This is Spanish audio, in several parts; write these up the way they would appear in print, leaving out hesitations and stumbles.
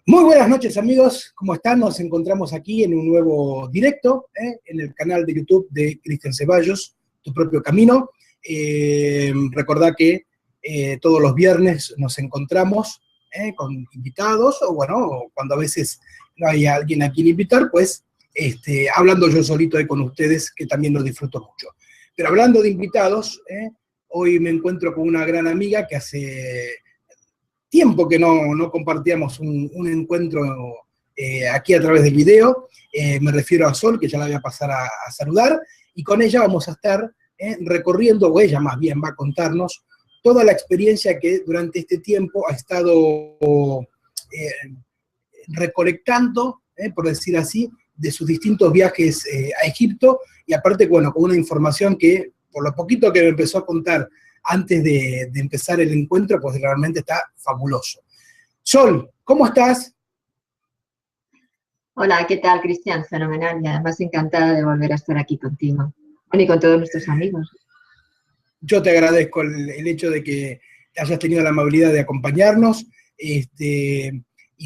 Muy buenas noches, amigos, ¿cómo están? Nos encontramos aquí en un nuevo directo, en el canal de YouTube de Cristian Ceballos, Tu Propio Camino. Recordá que todos los viernes nos encontramos con invitados, o bueno, cuando a veces no hay alguien a quien invitar, pues hablando yo solito ahí con ustedes, que también lo disfruto mucho. Pero hablando de invitados, hoy me encuentro con una gran amiga que hace tiempo que no compartíamos un encuentro aquí a través del video. Me refiero a Sol, que ya la voy a pasar a saludar, y con ella vamos a estar recorriendo, o ella más bien va a contarnos toda la experiencia que durante este tiempo ha estado recolectando, por decir así, de sus distintos viajes a Egipto, y aparte, bueno, con una información que, por lo poquito que me empezó a contar antes de empezar el encuentro, pues realmente está fabuloso. Sol, ¿cómo estás? Hola, ¿qué tal, Cristian? Fenomenal, y además encantada de volver a estar aquí contigo. Bueno, y con todos nuestros amigos. Yo te agradezco el hecho de que hayas tenido la amabilidad de acompañarnos, y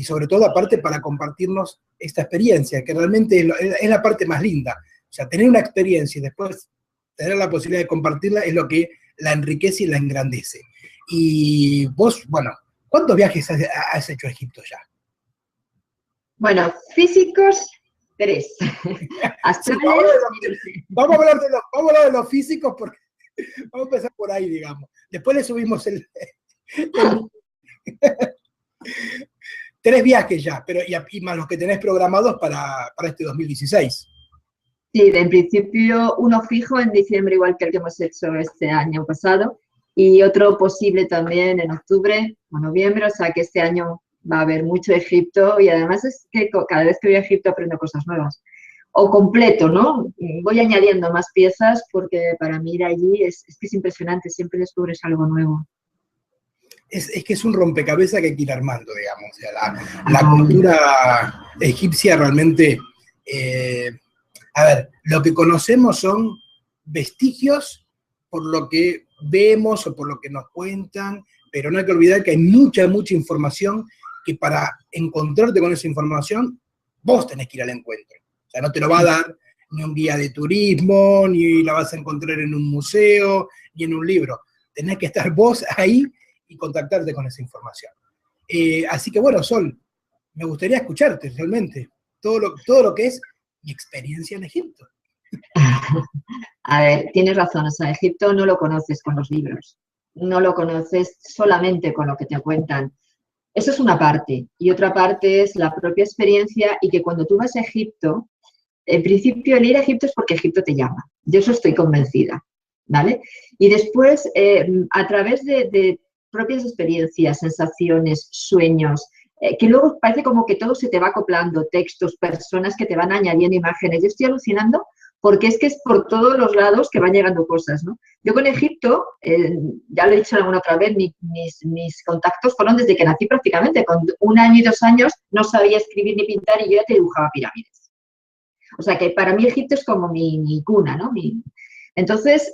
sobre todo, aparte, para compartirnos esta experiencia, que realmente es la parte más linda. O sea, tener una experiencia y después tener la posibilidad de compartirla es lo que la enriquece y la engrandece. Y vos, bueno, ¿cuántos viajes has hecho a Egipto ya? Bueno, físicos, 3. Astrales, sí, vamos a hablar de los físicos, porque vamos a empezar por ahí, digamos. Después le subimos el 3 viajes ya, pero y más los que tenés programados para este 2016. Sí, en principio uno fijo en diciembre, igual que el que hemos hecho este año pasado, y otro posible también en octubre o noviembre, o sea que este año va a haber mucho Egipto, y además es que cada vez que voy a Egipto aprendo cosas nuevas. O completo, ¿no? Voy añadiendo más piezas porque para mí ir allí es que es impresionante, siempre descubres algo nuevo. Es que es un rompecabezas que hay que ir armando, digamos. O sea, la cultura egipcia realmente... a ver, lo que conocemos son vestigios por lo que vemos o por lo que nos cuentan, pero no hay que olvidar que hay mucha información que para encontrarte con esa información, vos tenés que ir al encuentro. O sea, no te lo va a dar ni un guía de turismo, ni la vas a encontrar en un museo, ni en un libro. Tenés que estar vos ahí y contactarte con esa información. Así que bueno, Sol, me gustaría escucharte realmente todo lo que es mi experiencia en Egipto. A ver, tienes razón, o sea, Egipto no lo conoces con los libros, no lo conoces solamente con lo que te cuentan. Eso es una parte, y otra parte es la propia experiencia, y que cuando tú vas a Egipto, en principio el ir a Egipto es porque Egipto te llama, yo eso estoy convencida, ¿vale? Y después, a través de propias experiencias, sensaciones, sueños, que luego parece como que todo se te va acoplando, textos, personas que te van añadiendo imágenes. Yo estoy alucinando porque es que es por todos los lados que van llegando cosas, ¿no? Yo con Egipto, ya lo he dicho alguna otra vez, mis contactos fueron desde que nací prácticamente. Con 1 año y 2 años no sabía escribir ni pintar y yo ya te dibujaba pirámides. O sea que para mí Egipto es como mi cuna, ¿no? Entonces,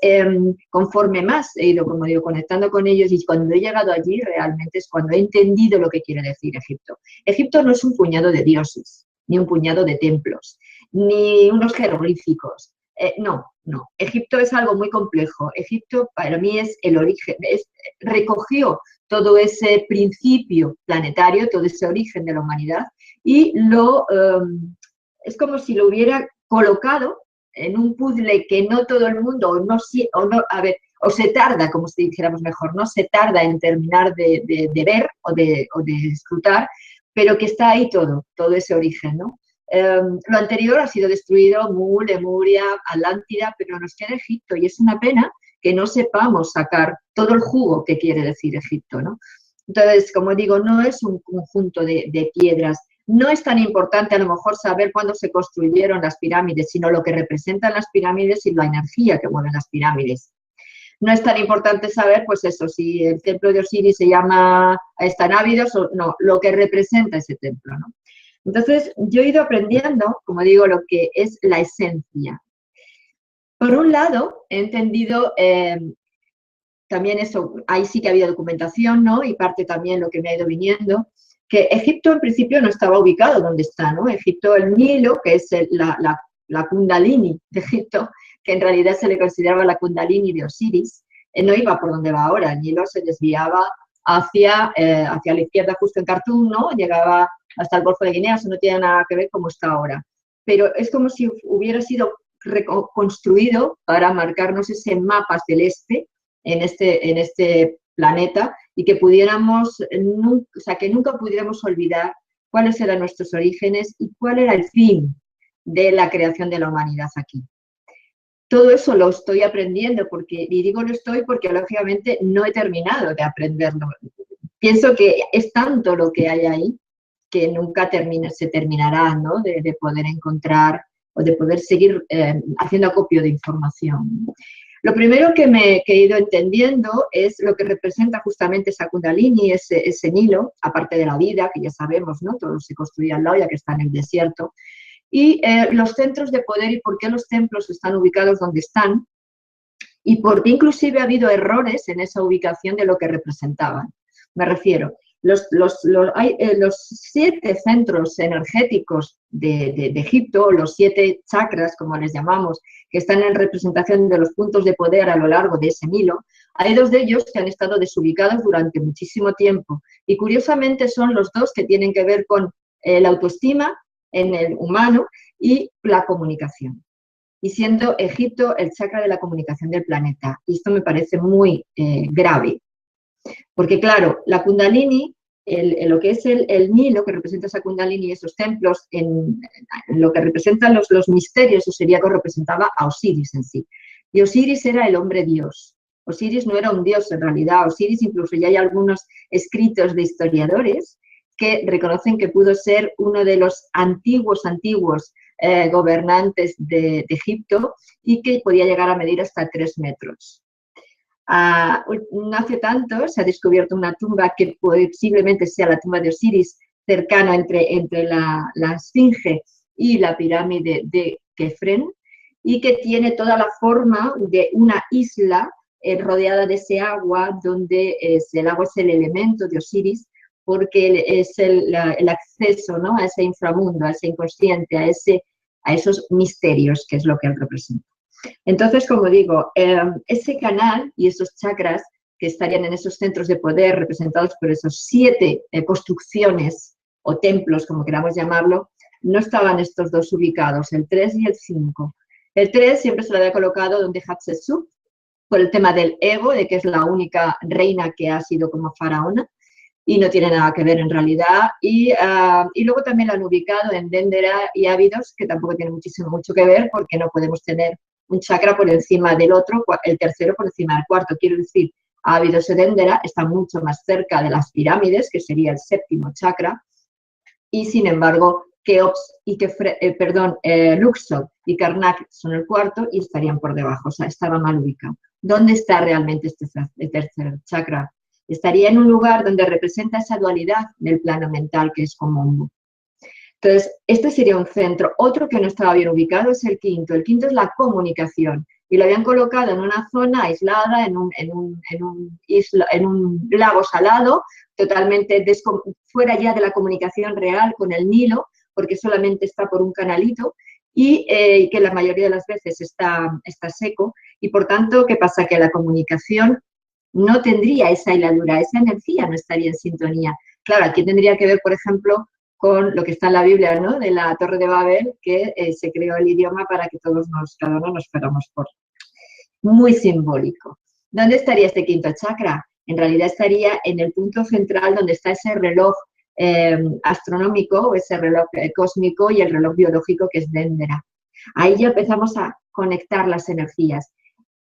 conforme más he ido, como digo, conectando con ellos, y cuando he llegado allí realmente es cuando he entendido lo que quiere decir Egipto. Egipto no es un puñado de dioses, ni un puñado de templos, ni unos jeroglíficos. No. Egipto es algo muy complejo. Egipto para mí es el origen, recogió todo ese principio planetario, todo ese origen de la humanidad, y es como si lo hubiera colocado en un puzzle que no todo el mundo, o se tarda, como si dijéramos mejor, no se tarda en terminar de ver o de disfrutar, pero que está ahí todo ese origen, ¿no? Lo anterior ha sido destruido, Mu, Lemuria, Atlántida, pero nos queda Egipto, y es una pena que no sepamos sacar todo el jugo que quiere decir Egipto, ¿no? Entonces, como digo, no es un conjunto de piedras. No es tan importante a lo mejor saber cuándo se construyeron las pirámides, sino lo que representan las pirámides y la energía que mueven las pirámides. No es tan importante saber, pues eso, si el templo de Osiris se llama Estanávidos o no, lo que representa ese templo, ¿no? Entonces, yo he ido aprendiendo, como digo, lo que es la esencia. Por un lado, he entendido también eso, ahí sí que ha habido documentación, ¿no? Y parte también lo que me ha ido viniendo, que Egipto en principio no estaba ubicado donde está, ¿no? Egipto, el Nilo, que es la Kundalini de Egipto, que en realidad se le consideraba la Kundalini de Osiris, no iba por donde va ahora, el Nilo se desviaba hacia la izquierda justo en Khartoum, ¿no? Llegaba hasta el Golfo de Guinea, eso no tiene nada que ver como está ahora. Pero es como si hubiera sido reconstruido para marcarnos ese mapa celeste en este planeta y que pudiéramos, o sea, que nunca pudiéramos olvidar cuáles eran nuestros orígenes y cuál era el fin de la creación de la humanidad aquí. Todo eso lo estoy aprendiendo, y digo lo estoy porque lógicamente no he terminado de aprenderlo. Pienso que es tanto lo que hay ahí que nunca se terminará, ¿no? de poder encontrar o de poder seguir haciendo acopio de información. Lo primero que he ido entendiendo es lo que representa justamente esa Kundalini, ese Nilo, aparte de la vida, que ya sabemos, ¿no? Todo se construye al lado, ya que está en el desierto. Y los centros de poder y por qué los templos están ubicados donde están y por qué inclusive ha habido errores en esa ubicación de lo que representaban. Me refiero, los 7 centros energéticos de Egipto, los 7 chakras, como les llamamos, que están en representación de los puntos de poder a lo largo de ese Nilo, hay 2 de ellos que han estado desubicados durante muchísimo tiempo. Y curiosamente son los 2 que tienen que ver con la autoestima en el humano y la comunicación. Y siendo Egipto el chakra de la comunicación del planeta. Y esto me parece muy grave. Porque claro, la Kundalini, lo que es el Nilo, que representa esa Kundalini y esos templos, en lo que representan los misterios, eso sería que representaba a Osiris en sí. Y Osiris era el hombre dios. Osiris no era un dios en realidad. Osiris, incluso ya hay algunos escritos de historiadores que reconocen que pudo ser uno de los antiguos gobernantes de Egipto y que podía llegar a medir hasta 3 metros. No hace tanto se ha descubierto una tumba que posiblemente sea la tumba de Osiris, cercana entre la Esfinge y la pirámide de Kefren, y que tiene toda la forma de una isla rodeada de ese agua, donde el agua es el elemento de Osiris, porque es el acceso, ¿no? A ese inframundo, a ese inconsciente, a esos misterios, que es lo que él representa. Entonces, como digo, ese canal y esos chakras que estarían en esos centros de poder representados por esos 7 construcciones o templos, como queramos llamarlo, no estaban estos 2 ubicados, el 3 y el 5. El 3 siempre se lo había colocado donde Hatshepsut, por el tema del ego, de que es la única reina que ha sido como faraona, y no tiene nada que ver en realidad. Y luego también lo han ubicado en Dendera y Ávidos, que tampoco tiene mucho que ver, porque no podemos tener un chakra por encima del otro, el tercero por encima del cuarto. Quiero decir, Ávidos y Dendera están mucho más cerca de las pirámides, que sería el 7º chakra, y sin embargo, Keops y Luxor y Karnak son el 4º y estarían por debajo, o sea, estaba mal ubicado. ¿Dónde está realmente este tercer chakra? Estaría en un lugar donde representa esa dualidad del plano mental que es común. Entonces, este sería un centro. Otro que no estaba bien ubicado es el 5º. El 5º es la comunicación. Y lo habían colocado en una zona aislada, en un lago salado, totalmente fuera ya de la comunicación real con el Nilo, porque solamente está por un canalito, y que la mayoría de las veces está seco. Y por tanto, ¿qué pasa? Que la comunicación no tendría esa hiladura, esa energía no estaría en sintonía. Claro, aquí tendría que ver, por ejemplo, con lo que está en la Biblia, ¿no? De la Torre de Babel, que se creó el idioma para que cada uno nos fuéramos por. Muy simbólico. ¿Dónde estaría este 5º chakra? En realidad estaría en el punto central donde está ese reloj astronómico, o ese reloj cósmico y el reloj biológico que es Dendera. Ahí ya empezamos a conectar las energías.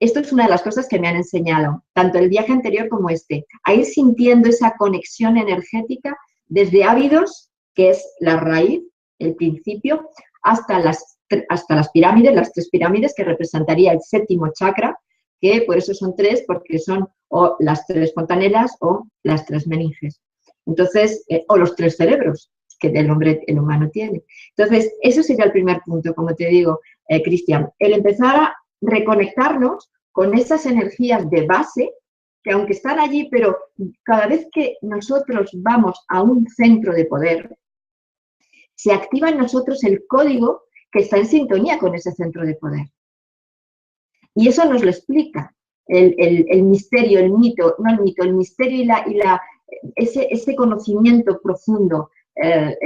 Esto es una de las cosas que me han enseñado, tanto el viaje anterior como este, a ir sintiendo esa conexión energética desde Ávidos que es la raíz, el principio, hasta las pirámides, las 3 pirámides, que representaría el 7.º chakra, que por eso son 3, porque son o las 3 fontanelas o las 3 meninges. Entonces, o los 3 cerebros que el humano tiene. Entonces, eso sería el primer punto, como te digo, Cristian, el empezar a reconectarnos con esas energías de base, que aunque están allí, pero cada vez que nosotros vamos a un centro de poder, se activa en nosotros el código que está en sintonía con ese centro de poder. Y eso nos lo explica el misterio, el mito, no el mito, el misterio y ese conocimiento profundo de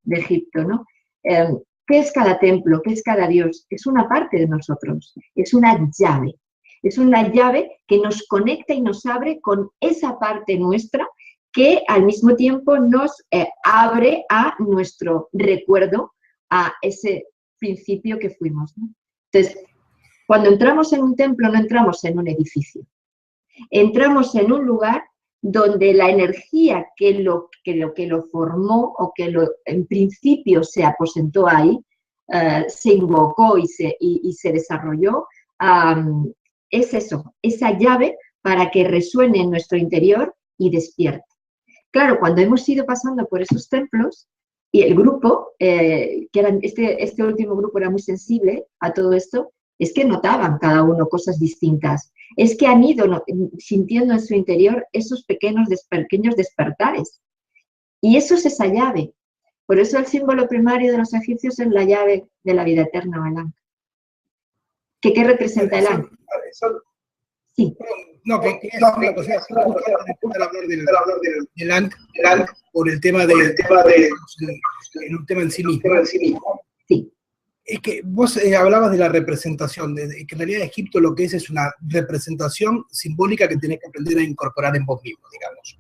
Egipto, ¿no? ¿Qué es cada templo? ¿Qué es cada dios? Es una parte de nosotros, es una llave. Es una llave que nos conecta y nos abre con esa parte nuestra que al mismo tiempo nos abre a nuestro recuerdo, a ese principio que fuimos, ¿no? Entonces, cuando entramos en un templo no entramos en un edificio, entramos en un lugar donde la energía que lo formó o que en principio se aposentó ahí, se invocó y se desarrolló, es eso, esa llave para que resuene en nuestro interior y despierte. Claro, cuando hemos ido pasando por esos templos, y el grupo, que era este último grupo era muy sensible a todo esto, es que notaban cada uno cosas distintas. Es que han ido sintiendo en su interior esos pequeños despertares. Y eso es esa llave. Por eso el símbolo primario de los egipcios es la llave de la vida eterna, el Ankh. ¿Qué representa el Ankh? Sí. No, que es una cosa, después de hablar del Ankh, por el tema en un tema en sí mismo. Sí. Es que vos hablabas de la representación, de que en realidad Egipto lo que es una representación simbólica que tenés que aprender a incorporar en vos mismo, digamos.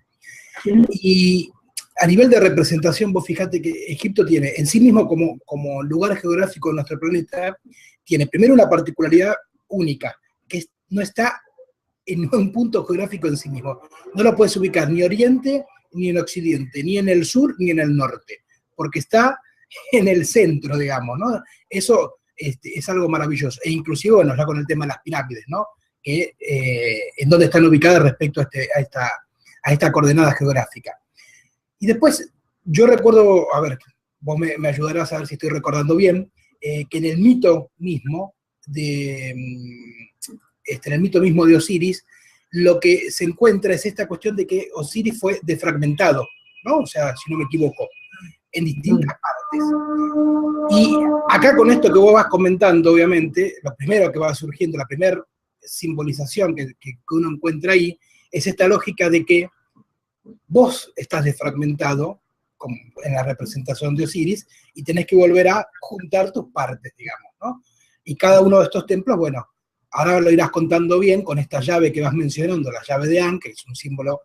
Y a nivel de representación, vos fijate que Egipto tiene en sí mismo como lugar geográfico de nuestro planeta, tiene primero una particularidad única, que no está en un punto geográfico en sí mismo. No lo puedes ubicar ni oriente, ni en occidente, ni en el sur, ni en el norte, porque está en el centro, digamos, ¿no? Eso es algo maravilloso. E inclusive, bueno, ya con el tema de las pirámides, ¿no? Que, en dónde están ubicadas respecto a esta coordenada geográfica. Y después, yo recuerdo, a ver, vos me ayudarás a ver si estoy recordando bien, que en el mito mismo de Osiris, lo que se encuentra es esta cuestión de que Osiris fue defragmentado, ¿no? O sea, si no me equivoco, en distintas partes. Y acá con esto que vos vas comentando, obviamente, lo primero que va surgiendo, la primera simbolización que uno encuentra ahí, es esta lógica de que vos estás desfragmentado, como en la representación de Osiris, y tenés que volver a juntar tus partes, digamos, ¿no? Y cada uno de estos templos, bueno, ahora lo irás contando bien con esta llave que vas mencionando, la llave de Ankh, que es un símbolo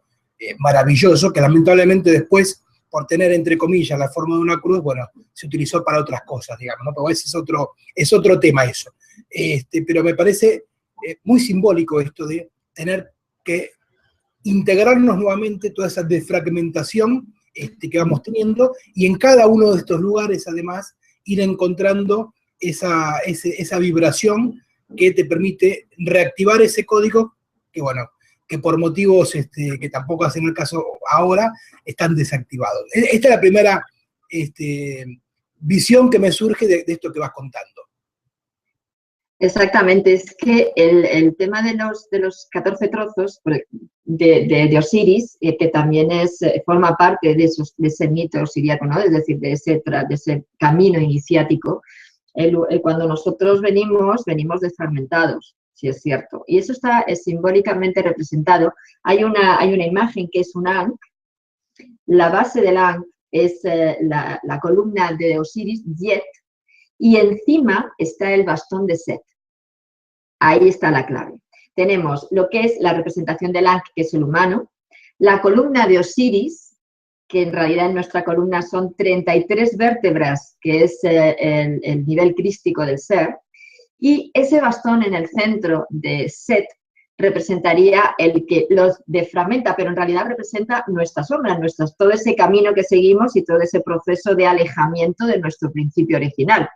maravilloso, que lamentablemente después, por tener entre comillas la forma de una cruz, bueno, se utilizó para otras cosas, digamos, ¿no? Pero ese es otro tema eso. Pero me parece muy simbólico esto de tener que integrarnos nuevamente toda esa defragmentación que vamos teniendo, y en cada uno de estos lugares, además, ir encontrando esa vibración que te permite reactivar ese código que, bueno, que por motivos que tampoco hacen el caso ahora, están desactivados. Esta es la primera visión que me surge de esto que vas contando. Exactamente, es que el tema de los 14 trozos de Osiris, que también forma parte de ese mito osiriaco, ¿no? Es decir, de ese camino iniciático, cuando nosotros venimos desfragmentados, si es cierto. Y eso está simbólicamente representado. Hay una imagen que es un Ankh. La base del Ankh es la columna de Osiris, Yet, y encima está el bastón de Set. Ahí está la clave. Tenemos lo que es la representación del Ankh, que es el humano, la columna de Osiris, que en realidad en nuestra columna son 33 vértebras, que es el nivel crístico del ser, y ese bastón en el centro de Set representaría el que los defragmenta, pero en realidad representa nuestra sombra, todo ese camino que seguimos y todo ese proceso de alejamiento de nuestro principio original.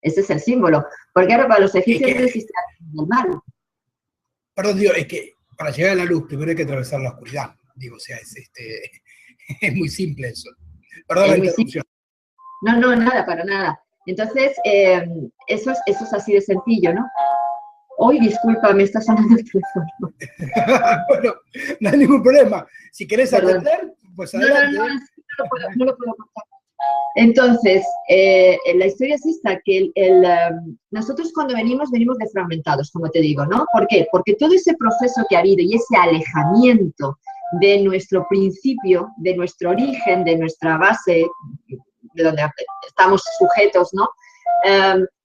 Ese es el símbolo. Porque ahora para los egipcios no existe el mal. Perdón, digo, es que para llegar a la luz primero hay que atravesar la oscuridad. Digo, o sea, es muy simple eso. Perdón la interrupción. No, nada, para nada. Entonces, eso es así de sencillo, ¿no? Hoy, disculpa, me está sonando el teléfono. Bueno, no hay ningún problema. Si querés atender, pues adelante. No lo puedo contar. Entonces, la historia es esta, que nosotros cuando venimos desfragmentados, como te digo, ¿no? ¿Por qué? Porque todo ese proceso que ha habido y ese alejamiento de nuestro principio, de nuestro origen, de nuestra base, de donde estamos sujetos, ¿no?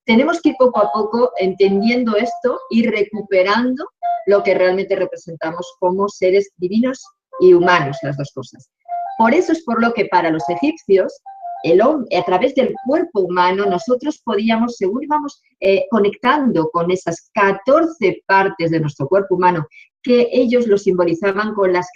Tenemos que ir poco a poco entendiendo esto y recuperando lo que realmente representamos como seres divinos y humanos, las dos cosas. Por eso es por lo que para los egipcios, el hombre, a través del cuerpo humano, nosotros podíamos, según íbamos conectando con esas 14 partes de nuestro cuerpo humano, que ellos lo simbolizaban con las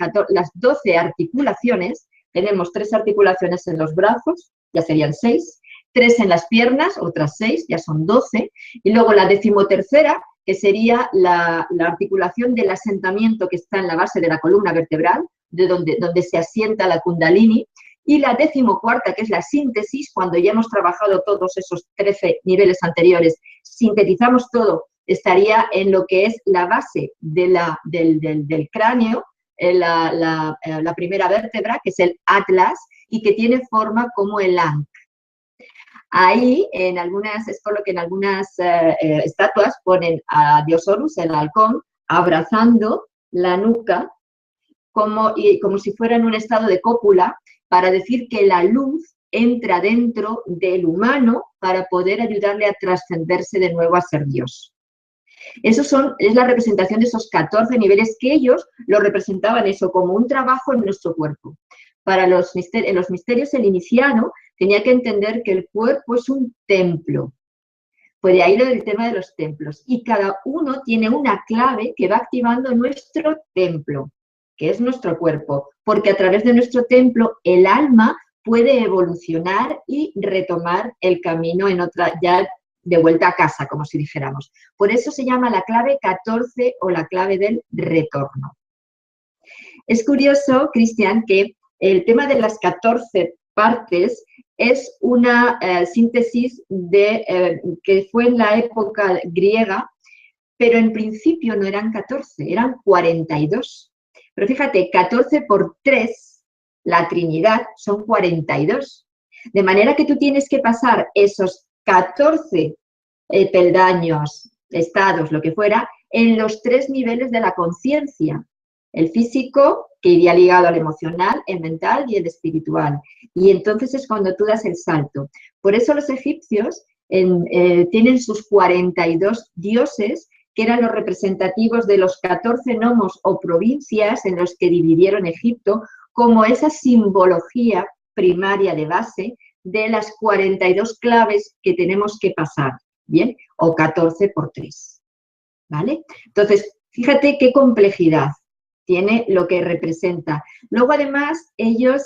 12 articulaciones. Tenemos 3 articulaciones en los brazos, ya serían 6, 3 en las piernas, otras 6, ya son 12, y luego la 13ª, que sería la articulación del asentamiento que está en la base de la columna vertebral, de donde se asienta la kundalini, y la 14ª, que es la síntesis, cuando ya hemos trabajado todos esos 13 niveles anteriores, sintetizamos todo, estaría en lo que es la base del cráneo, la primera vértebra, que es el atlas, y que tiene forma como el ankh. Ahí, es por lo que en algunas estatuas ponen a Dios Horus, el halcón, abrazando la nuca, como si fuera en un estado de cópula, para decir que la luz entra dentro del humano para poder ayudarle a trascenderse de nuevo a ser Dios. Es la representación de esos 14 niveles que ellos lo representaban eso como un trabajo en nuestro cuerpo. En los misterios el iniciano tenía que entender que el cuerpo es un templo. Pues de ahí lo del tema de los templos. Y cada uno tiene una clave que va activando nuestro templo, que es nuestro cuerpo. Porque a través de nuestro templo el alma puede evolucionar y retomar el camino ya de vuelta a casa, como si dijéramos. Por eso se llama la clave 14 o la clave del retorno. Es curioso, Cristian, que el tema de las 14 partes es una síntesis que fue en la época griega, pero en principio no eran 14, eran 42. Pero fíjate, 14 por 3, la Trinidad, son 42. De manera que tú tienes que pasar esos 14 peldaños, estados, lo que fuera, en los 3 niveles de la conciencia. El físico, que iría ligado al emocional, el mental y el espiritual. Y entonces es cuando tú das el salto. Por eso los egipcios tienen sus 42 dioses, que eran los representativos de los 14 nomos o provincias en los que dividieron Egipto, como esa simbología primaria de base de las 42 claves que tenemos que pasar, ¿bien? O 14 por 3, ¿vale? Entonces, fíjate qué complejidad tiene lo que representa. Luego, además, ellos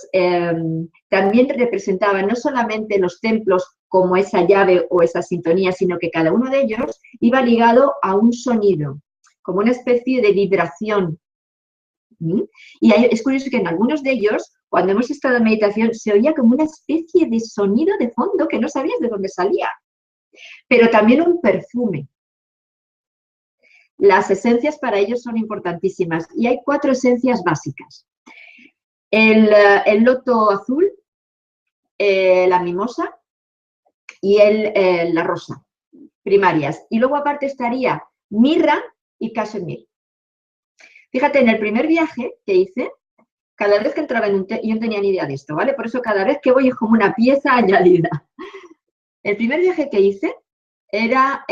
también representaban no solamente los templos como esa llave o esa sintonía, sino que cada uno de ellos iba ligado a un sonido, como una especie de vibración. Y es curioso que en algunos de ellos, cuando hemos estado en meditación, se oía como una especie de sonido de fondo que no sabías de dónde salía, pero también un perfume. Las esencias para ellos son importantísimas y hay 4 esencias básicas. El loto azul, la mimosa y la rosa, primarias. Y luego aparte estaría mirra y cachemir. Fíjate, en el primer viaje que hice, cada vez que entraba yo no tenía ni idea de esto, ¿vale? Por eso cada vez que voy es como una pieza añadida. El primer viaje que hice era...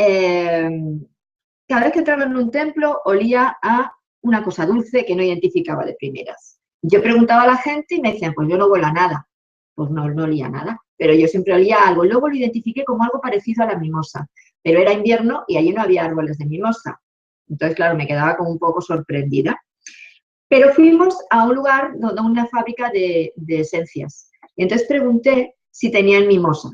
cada vez que entraba en un templo olía a una cosa dulce que no identificaba de primeras. Yo preguntaba a la gente y me decían, pues yo no huelo a nada. Pues no olía a nada, pero yo siempre olía a algo. Luego lo identifiqué como algo parecido a la mimosa, pero era invierno y allí no había árboles de mimosa. Entonces, claro, me quedaba como un poco sorprendida. Pero fuimos a un lugar, a una fábrica de esencias. Y entonces pregunté si tenían mimosa.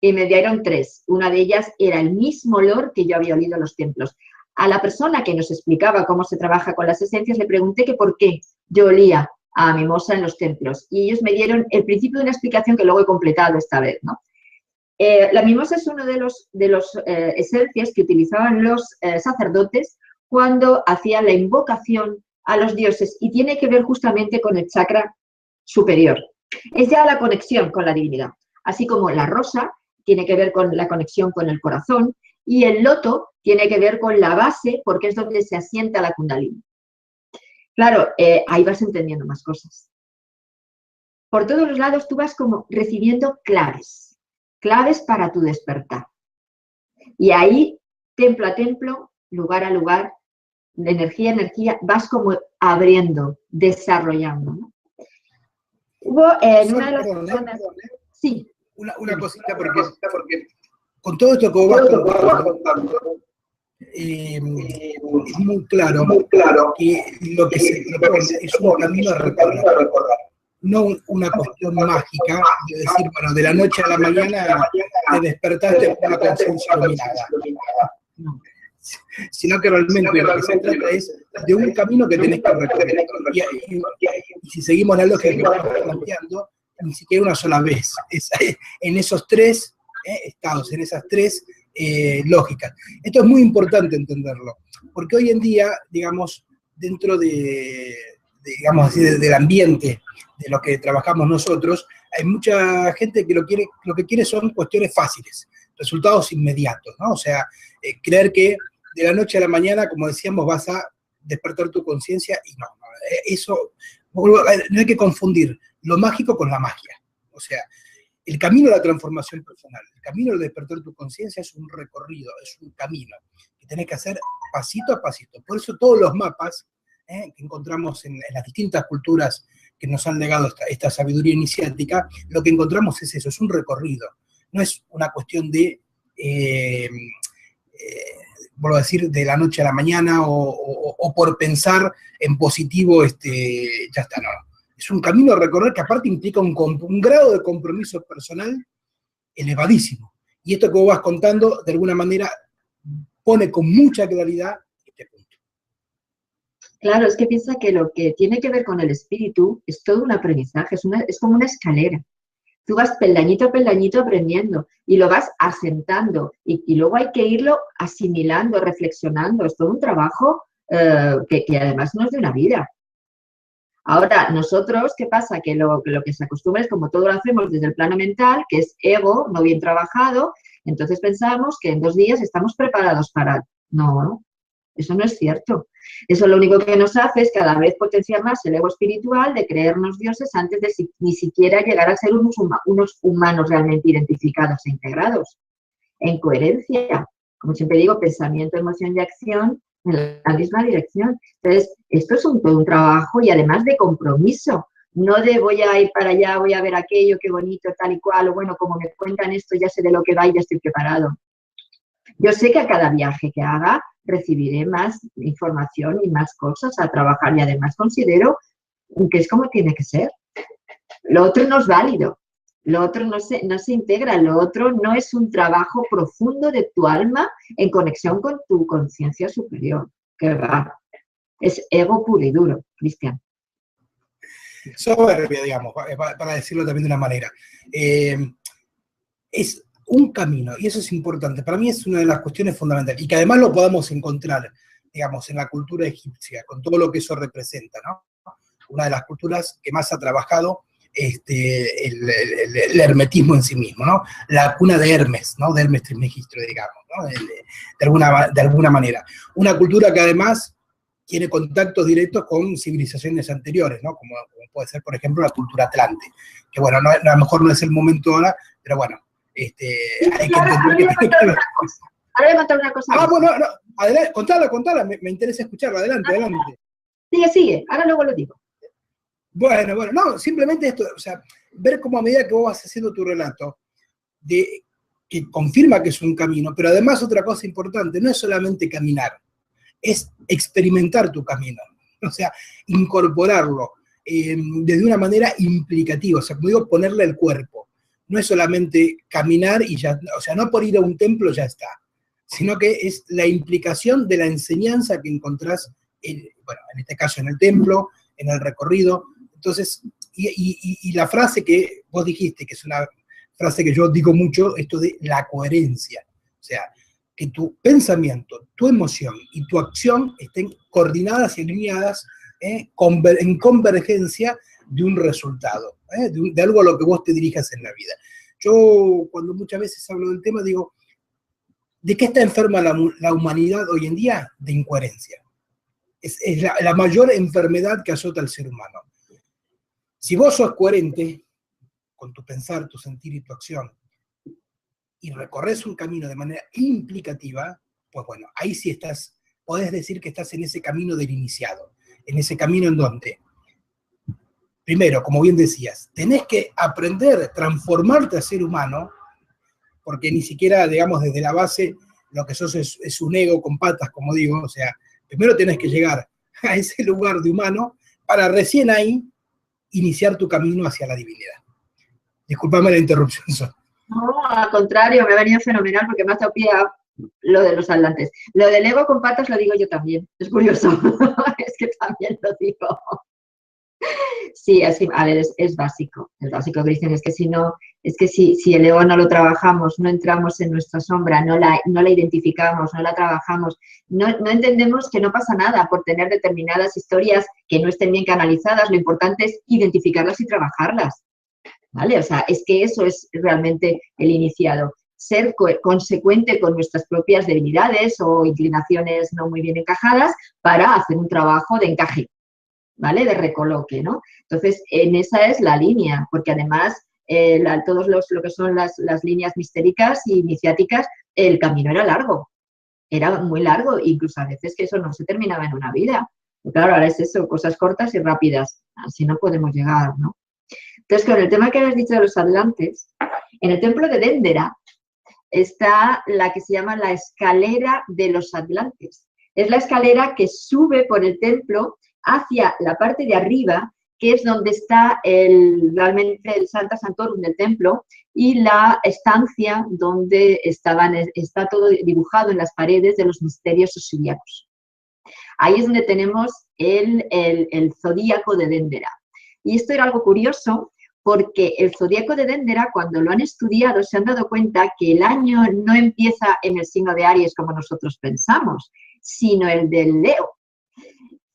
Y me dieron 3. Una de ellas era el mismo olor que yo había olido en los templos. A la persona que nos explicaba cómo se trabaja con las esencias le pregunté que por qué yo olía a mimosa en los templos. Y ellos me dieron el principio de una explicación que luego he completado esta vez, ¿no? La mimosa es uno de los esencias que utilizaban los sacerdotes cuando hacían la invocación a los dioses y tiene que ver justamente con el chakra superior. Es ya la conexión con la divinidad. Así como la rosa tiene que ver con la conexión con el corazón y el loto tiene que ver con la base porque es donde se asienta la kundalini. Claro, ahí vas entendiendo más cosas. Por todos los lados tú vas como recibiendo claves para tu despertar. Y ahí, templo a templo, lugar a lugar, de energía a energía, vas como abriendo, desarrollando, ¿no? Hubo en una de las zonas... Sí. Una cosita, porque con todo esto que vos vas contando, es muy claro que lo que se propone es un camino a recorrer, no una cuestión mágica de decir, bueno, de la noche a la mañana te despertaste con una conciencia iluminada. No. Sino que realmente lo que se trata es de un camino que tenés que recorrer. Y si seguimos la lógica que estamos planteando, ni siquiera una sola vez. En esos 3 estados, en esas 3 lógicas. Esto es muy importante entenderlo, porque hoy en día, digamos, dentro digamos así, del ambiente de lo que trabajamos nosotros, hay mucha gente que lo que quiere son cuestiones fáciles, resultados inmediatos, ¿no? O sea, creer que de la noche a la mañana, como decíamos, vas a despertar tu conciencia, y no, eso, no hay que confundir lo mágico con la magia. O sea, el camino a la transformación personal, el camino al despertar tu conciencia es un recorrido, es un camino que tenés que hacer pasito a pasito. Por eso todos los mapas que encontramos en las distintas culturas que nos han legado esta sabiduría iniciática, lo que encontramos es eso, es un recorrido. No es una cuestión de... vuelvo a decir, de la noche a la mañana o por pensar en positivo, ya está, no. Es un camino a recorrer que aparte implica un grado de compromiso personal elevadísimo. Y esto que vos vas contando, de alguna manera, pone con mucha claridad este punto. Claro, es que piensa que lo que tiene que ver con el espíritu es todo un aprendizaje, es como una escalera. Tú vas peldañito a peldañito aprendiendo y lo vas asentando y luego hay que irlo asimilando, reflexionando. Es todo un trabajo que además no es de una vida. Ahora, nosotros, ¿qué pasa? Que lo que se acostumbra es como todo lo hacemos desde el plano mental, que es ego, no bien trabajado, entonces pensamos que en 2 días estamos preparados para... No, eso no es cierto. Eso lo único que nos hace es cada vez potenciar más el ego espiritual de creernos dioses antes de ni siquiera llegar a ser unos humanos realmente identificados e integrados, en coherencia. Como siempre digo, pensamiento, emoción y acción en la misma dirección. Entonces, esto es todo un trabajo y además de compromiso. No de voy a ir para allá, voy a ver aquello, qué bonito, tal y cual, o bueno, como me cuentan esto, ya sé de lo que va y ya estoy preparado. Yo sé que a cada viaje que haga recibiré más información y más cosas a trabajar y además considero que es como tiene que ser. Lo otro no es válido, lo otro no se integra, lo otro no es un trabajo profundo de tu alma en conexión con tu conciencia superior. Que va, es ego puro y duro, Cristian. Soberbia, digamos, para decirlo también de una manera. Es un camino, y eso es importante. Para mí es una de las cuestiones fundamentales, y que además lo podamos encontrar, digamos, en la cultura egipcia, con todo lo que eso representa, ¿no? Una de las culturas que más ha trabajado el hermetismo en sí mismo, ¿no? La cuna de Hermes, ¿no? De Hermes Trismegisto, digamos, ¿no? De alguna manera. Una cultura que además tiene contactos directos con civilizaciones anteriores, ¿no? Como puede ser, por ejemplo, la cultura atlante, que bueno, a lo mejor no es el momento ahora, pero bueno, hay que entender que tiene que ver. Ahora voy a contar una cosa. Ah, bueno, no, adelante, contala, me interesa escucharla, adelante. Sigue, ahora luego lo digo. Bueno, no, simplemente esto, o sea, ver cómo a medida que vos vas haciendo tu relato, que confirma que es un camino, pero además otra cosa importante, no es solamente caminar, es experimentar tu camino, o sea, incorporarlo desde una manera implicativa, o sea, como digo, ponerle el cuerpo. No es solamente caminar y ya, o sea, no por ir a un templo ya está, sino que es la implicación de la enseñanza que encontrás, bueno, en este caso en el templo, en el recorrido. Entonces, y la frase que vos dijiste, que es una frase que yo digo mucho, esto de la coherencia, o sea, que tu pensamiento, tu emoción y tu acción estén coordinadas y alineadas en convergencia de un resultado, de algo a lo que vos te dirijas en la vida. Yo, cuando muchas veces hablo del tema, digo, ¿de qué está enferma la humanidad hoy en día? De incoherencia. Es la mayor enfermedad que azota al ser humano. Si vos sos coherente con tu pensar, tu sentir y tu acción, y recorres un camino de manera implicativa, pues bueno, ahí sí podés decir que estás en ese camino del iniciado, en ese camino en donde, primero, como bien decías, tenés que aprender, transformarte a ser humano, porque ni siquiera, digamos, desde la base, lo que sos es un ego con patas, como digo, o sea, primero tenés que llegar a ese lugar de humano para recién ahí iniciar tu camino hacia la divinidad. Disculpame la interrupción, Sol. No, al contrario, me ha venido fenomenal porque me ha dado pie a lo de los atlantes. Lo del ego con patas lo digo yo también, es curioso, es que también lo digo. Sí, así, a ver, es básico, que dicen, es que si no, es que si el ego no lo trabajamos, no entramos en nuestra sombra, no la identificamos, no la trabajamos, no entendemos que no pasa nada por tener determinadas historias que no estén bien canalizadas, lo importante es identificarlas y trabajarlas, ¿vale? O sea, es que eso es realmente el iniciado, ser consecuente con nuestras propias debilidades o inclinaciones no muy bien encajadas para hacer un trabajo de encaje, ¿vale? De recoloque, ¿no? Entonces, en esa es la línea, porque además todos lo que son las líneas mistéricas y iniciáticas, el camino era largo, era muy largo, incluso a veces que eso no se terminaba en una vida. Pero claro, ahora es eso, cosas cortas y rápidas, así no podemos llegar, ¿no? Entonces, con el tema que habéis dicho de los atlantes, en el templo de Déndera está la que se llama la escalera de los atlantes. Es la escalera que sube por el templo hacia la parte de arriba, que es donde está realmente el Sancta Sanctorum del templo y la estancia donde está todo dibujado en las paredes de los misterios osiriacos. Ahí es donde tenemos el zodíaco de Déndera. Y esto era algo curioso porque el zodíaco de Déndera, cuando lo han estudiado, se han dado cuenta que el año no empieza en el signo de Aries como nosotros pensamos, sino el del Leo,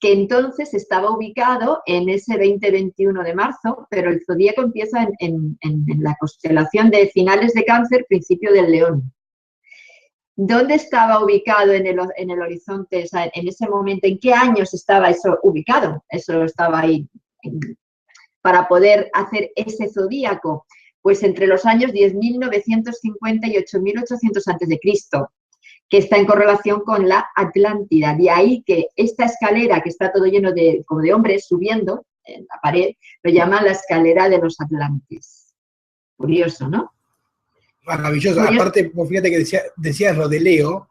que entonces estaba ubicado en ese 20-21 de marzo, pero el zodíaco empieza en la constelación de finales de Cáncer, principio del León. ¿Dónde estaba ubicado en el horizonte? O sea, en ese momento, ¿en qué años estaba eso ubicado? Eso estaba ahí para poder hacer ese zodíaco. Pues entre los años 10.950 y 8.800 a.C., que está en correlación con la Atlántida. De ahí que esta escalera, que está todo lleno como de hombres subiendo en la pared, lo llaman la escalera de los Atlantes. Curioso, ¿no? Maravilloso. Curioso. Aparte, fíjate que decías lo de Leo,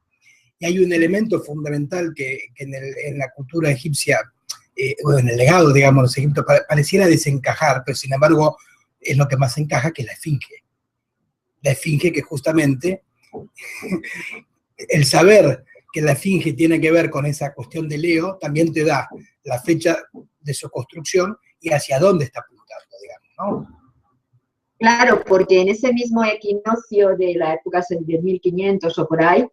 y hay un elemento fundamental que en la cultura egipcia, o en el legado, digamos, de los egipcios, pareciera desencajar, pero sin embargo es lo que más encaja, que es la esfinge. La esfinge que justamente... el saber que la esfinge tiene que ver con esa cuestión de Leo también te da la fecha de su construcción y hacia dónde está apuntando, digamos, ¿no? Claro, porque en ese mismo equinoccio de la época del 10.500 o por ahí,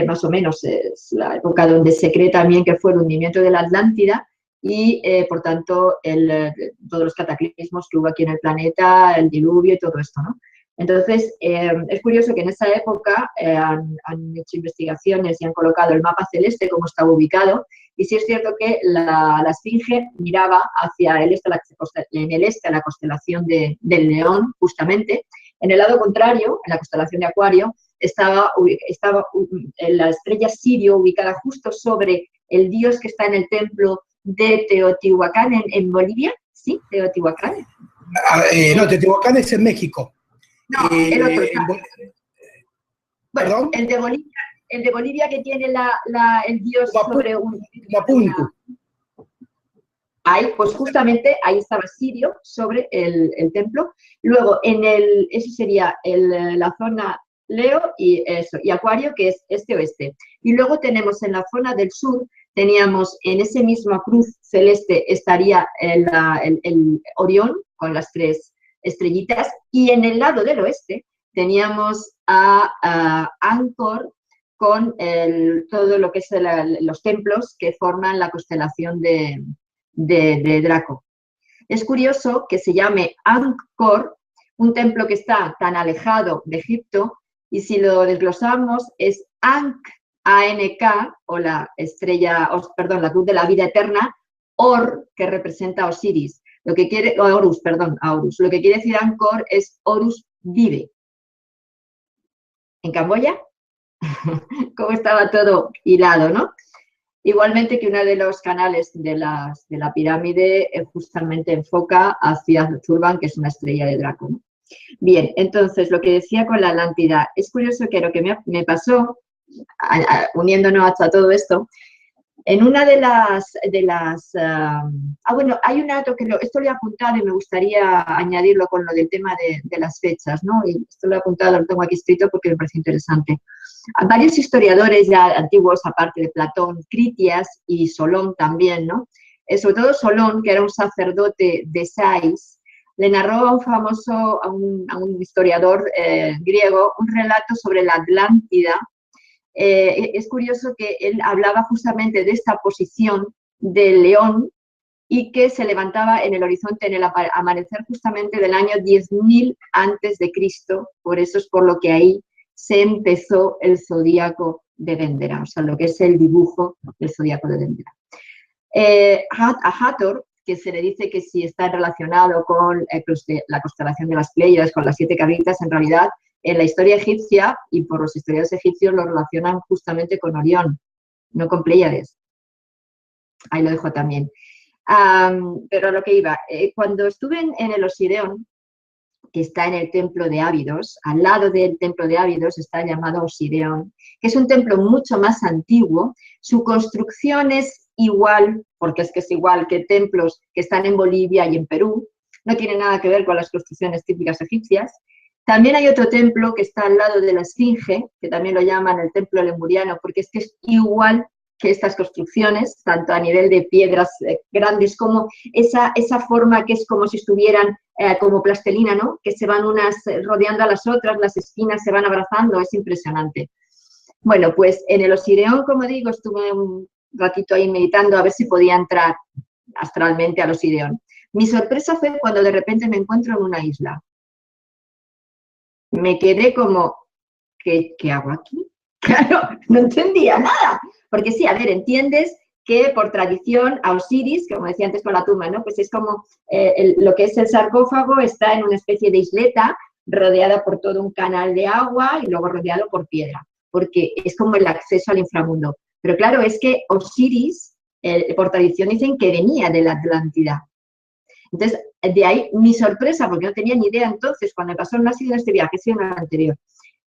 más o menos es la época donde se cree también que fue el hundimiento de la Atlántida y, por tanto, todos los cataclismos que hubo aquí en el planeta, el diluvio y todo esto, ¿no? Entonces, es curioso que en esa época han hecho investigaciones y han colocado el mapa celeste como estaba ubicado, y sí es cierto que la esfinge miraba hacia el este, a la constelación del León, justamente. En el lado contrario, en la constelación de Acuario, estaba la estrella Sirio ubicada justo sobre el dios que está en el templo de Teotihuacán en Bolivia. ¿Sí? Teotihuacán. No, Teotihuacán es en México. No, el otro. Bueno, el de Bolivia, el de Bolivia que tiene el dios sobre un... Mapunku. Ahí, pues justamente ahí estaba Sirio sobre el templo. Luego, eso sería la zona Leo y Acuario, que es este-oeste. Y luego tenemos en la zona del sur, teníamos en ese mismo cruz celeste estaría el Orión con las 3 estrellitas, y en el lado del oeste teníamos a Angkor con todo lo que es los templos que forman la constelación de Draco. Es curioso que se llame Angkor, un templo que está tan alejado de Egipto, y si lo desglosamos es Ankh, A-N-K, o la cruz de la vida eterna, Or, que representa a Osiris. Horus. Lo que quiere decir Angkor es Horus vive. En Camboya, cómo estaba todo hilado, ¿no? Igualmente que uno de los canales de la pirámide justamente enfoca hacia Zurban, que es una estrella de Draco, ¿no? Bien, entonces lo que decía con la Atlántida, es curioso que lo que me pasó, uniéndonos a todo esto, en una bueno, hay un dato que esto lo he apuntado y me gustaría añadirlo con lo del tema de las fechas, ¿no? Y esto lo he apuntado, lo tengo aquí escrito porque me parece interesante. Varios historiadores ya antiguos, aparte de Platón, Critias y Solón también, ¿no? Sobre todo Solón, que era un sacerdote de Sais, le narró a un historiador griego un relato sobre la Atlántida. Es curioso que él hablaba justamente de esta posición del león y que se levantaba en el horizonte en el amanecer justamente del año 10.000 antes de Cristo. Por eso es por lo que ahí se empezó el zodíaco de Dendera, o sea, lo que es el dibujo del zodíaco de Dendera. A Hathor, que se le dice que si está relacionado con la constelación de las Pléyades, con las 7 cabritas, en realidad en la historia egipcia y por los historiadores egipcios lo relacionan justamente con Orión, no con Pléyades. Ahí lo dejo también. Pero a lo que iba, cuando estuve en el Osireón, que está en el templo de Ábidos, al lado del templo de Ábidos está llamado Osireón, que es un templo mucho más antiguo. Su construcción es igual, porque es que es igual que templos que están en Bolivia y en Perú, no tiene nada que ver con las construcciones típicas egipcias. También hay otro templo que está al lado de la Esfinge, que también lo llaman el templo lemuriano, porque es que es igual que estas construcciones, tanto a nivel de piedras grandes como esa forma que es como si estuvieran como plastelina, ¿no? Que se van unas rodeando a las otras, las esquinas se van abrazando, es impresionante. Bueno, pues en el Osireón, como digo, estuve un ratito ahí meditando a ver si podía entrar astralmente al Osireón. Mi sorpresa fue cuando de repente me encuentro en una isla. Me quedé como, ¿qué hago aquí? Claro, no entendía nada. Porque sí, a ver, entiendes que por tradición a Osiris, como decía antes con la tumba, ¿no? Pues es como lo que es el sarcófago está en una especie de isleta rodeada por todo un canal de agua y luego rodeado por piedra, porque es como el acceso al inframundo. Pero claro, es que Osiris, por tradición dicen que venía de la Atlántida. Entonces, de ahí mi sorpresa, porque no tenía ni idea entonces, cuando me pasó, no ha sido este viaje, ha sido en el anterior.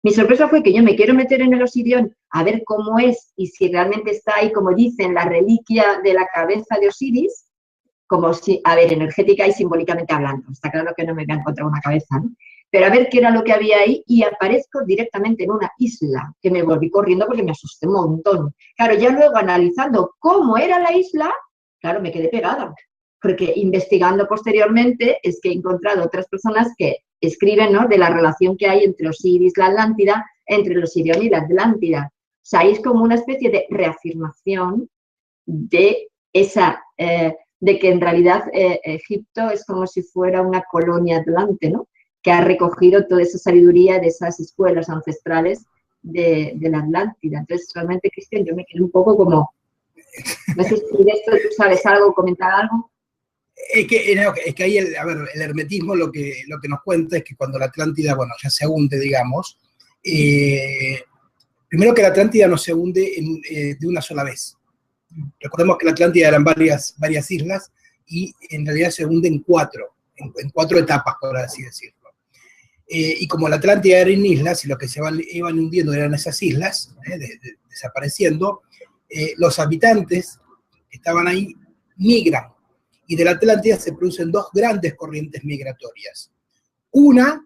Mi sorpresa fue que yo me quiero meter en el Osireón a ver cómo es y si realmente está ahí, como dicen, la reliquia de la cabeza de Osiris, como si, a ver, energética y simbólicamente hablando. Está claro que no me voy a encontrar una cabeza, ¿no? Pero a ver qué era lo que había ahí y aparezco directamente en una isla, que me volví corriendo porque me asusté un montón. Claro, ya luego analizando cómo era la isla, claro, me quedé pegada. Porque investigando posteriormente es que he encontrado otras personas que escriben, ¿no?, de la relación que hay entre Osiris, la Atlántida, entre el Osirión y la Atlántida. O sea, es como una especie de reafirmación de esa, de que en realidad Egipto es como si fuera una colonia atlante, ¿no?, que ha recogido toda esa sabiduría de esas escuelas ancestrales de la Atlántida. Entonces, realmente, Cristian, yo me quedé un poco como, no sé si de esto tú sabes algo, comentar algo. Es que ahí, el hermetismo lo que nos cuenta es que cuando la Atlántida, bueno, ya se hunde, digamos, primero que la Atlántida no se hunde de una sola vez. Recordemos que la Atlántida eran varias islas y en realidad se hunde en cuatro etapas, por así decirlo. y como la Atlántida era en islas, y lo que iban hundiendo eran esas islas, desapareciendo, los habitantes que estaban ahí migran, y de la Atlántida se producen dos grandes corrientes migratorias. Una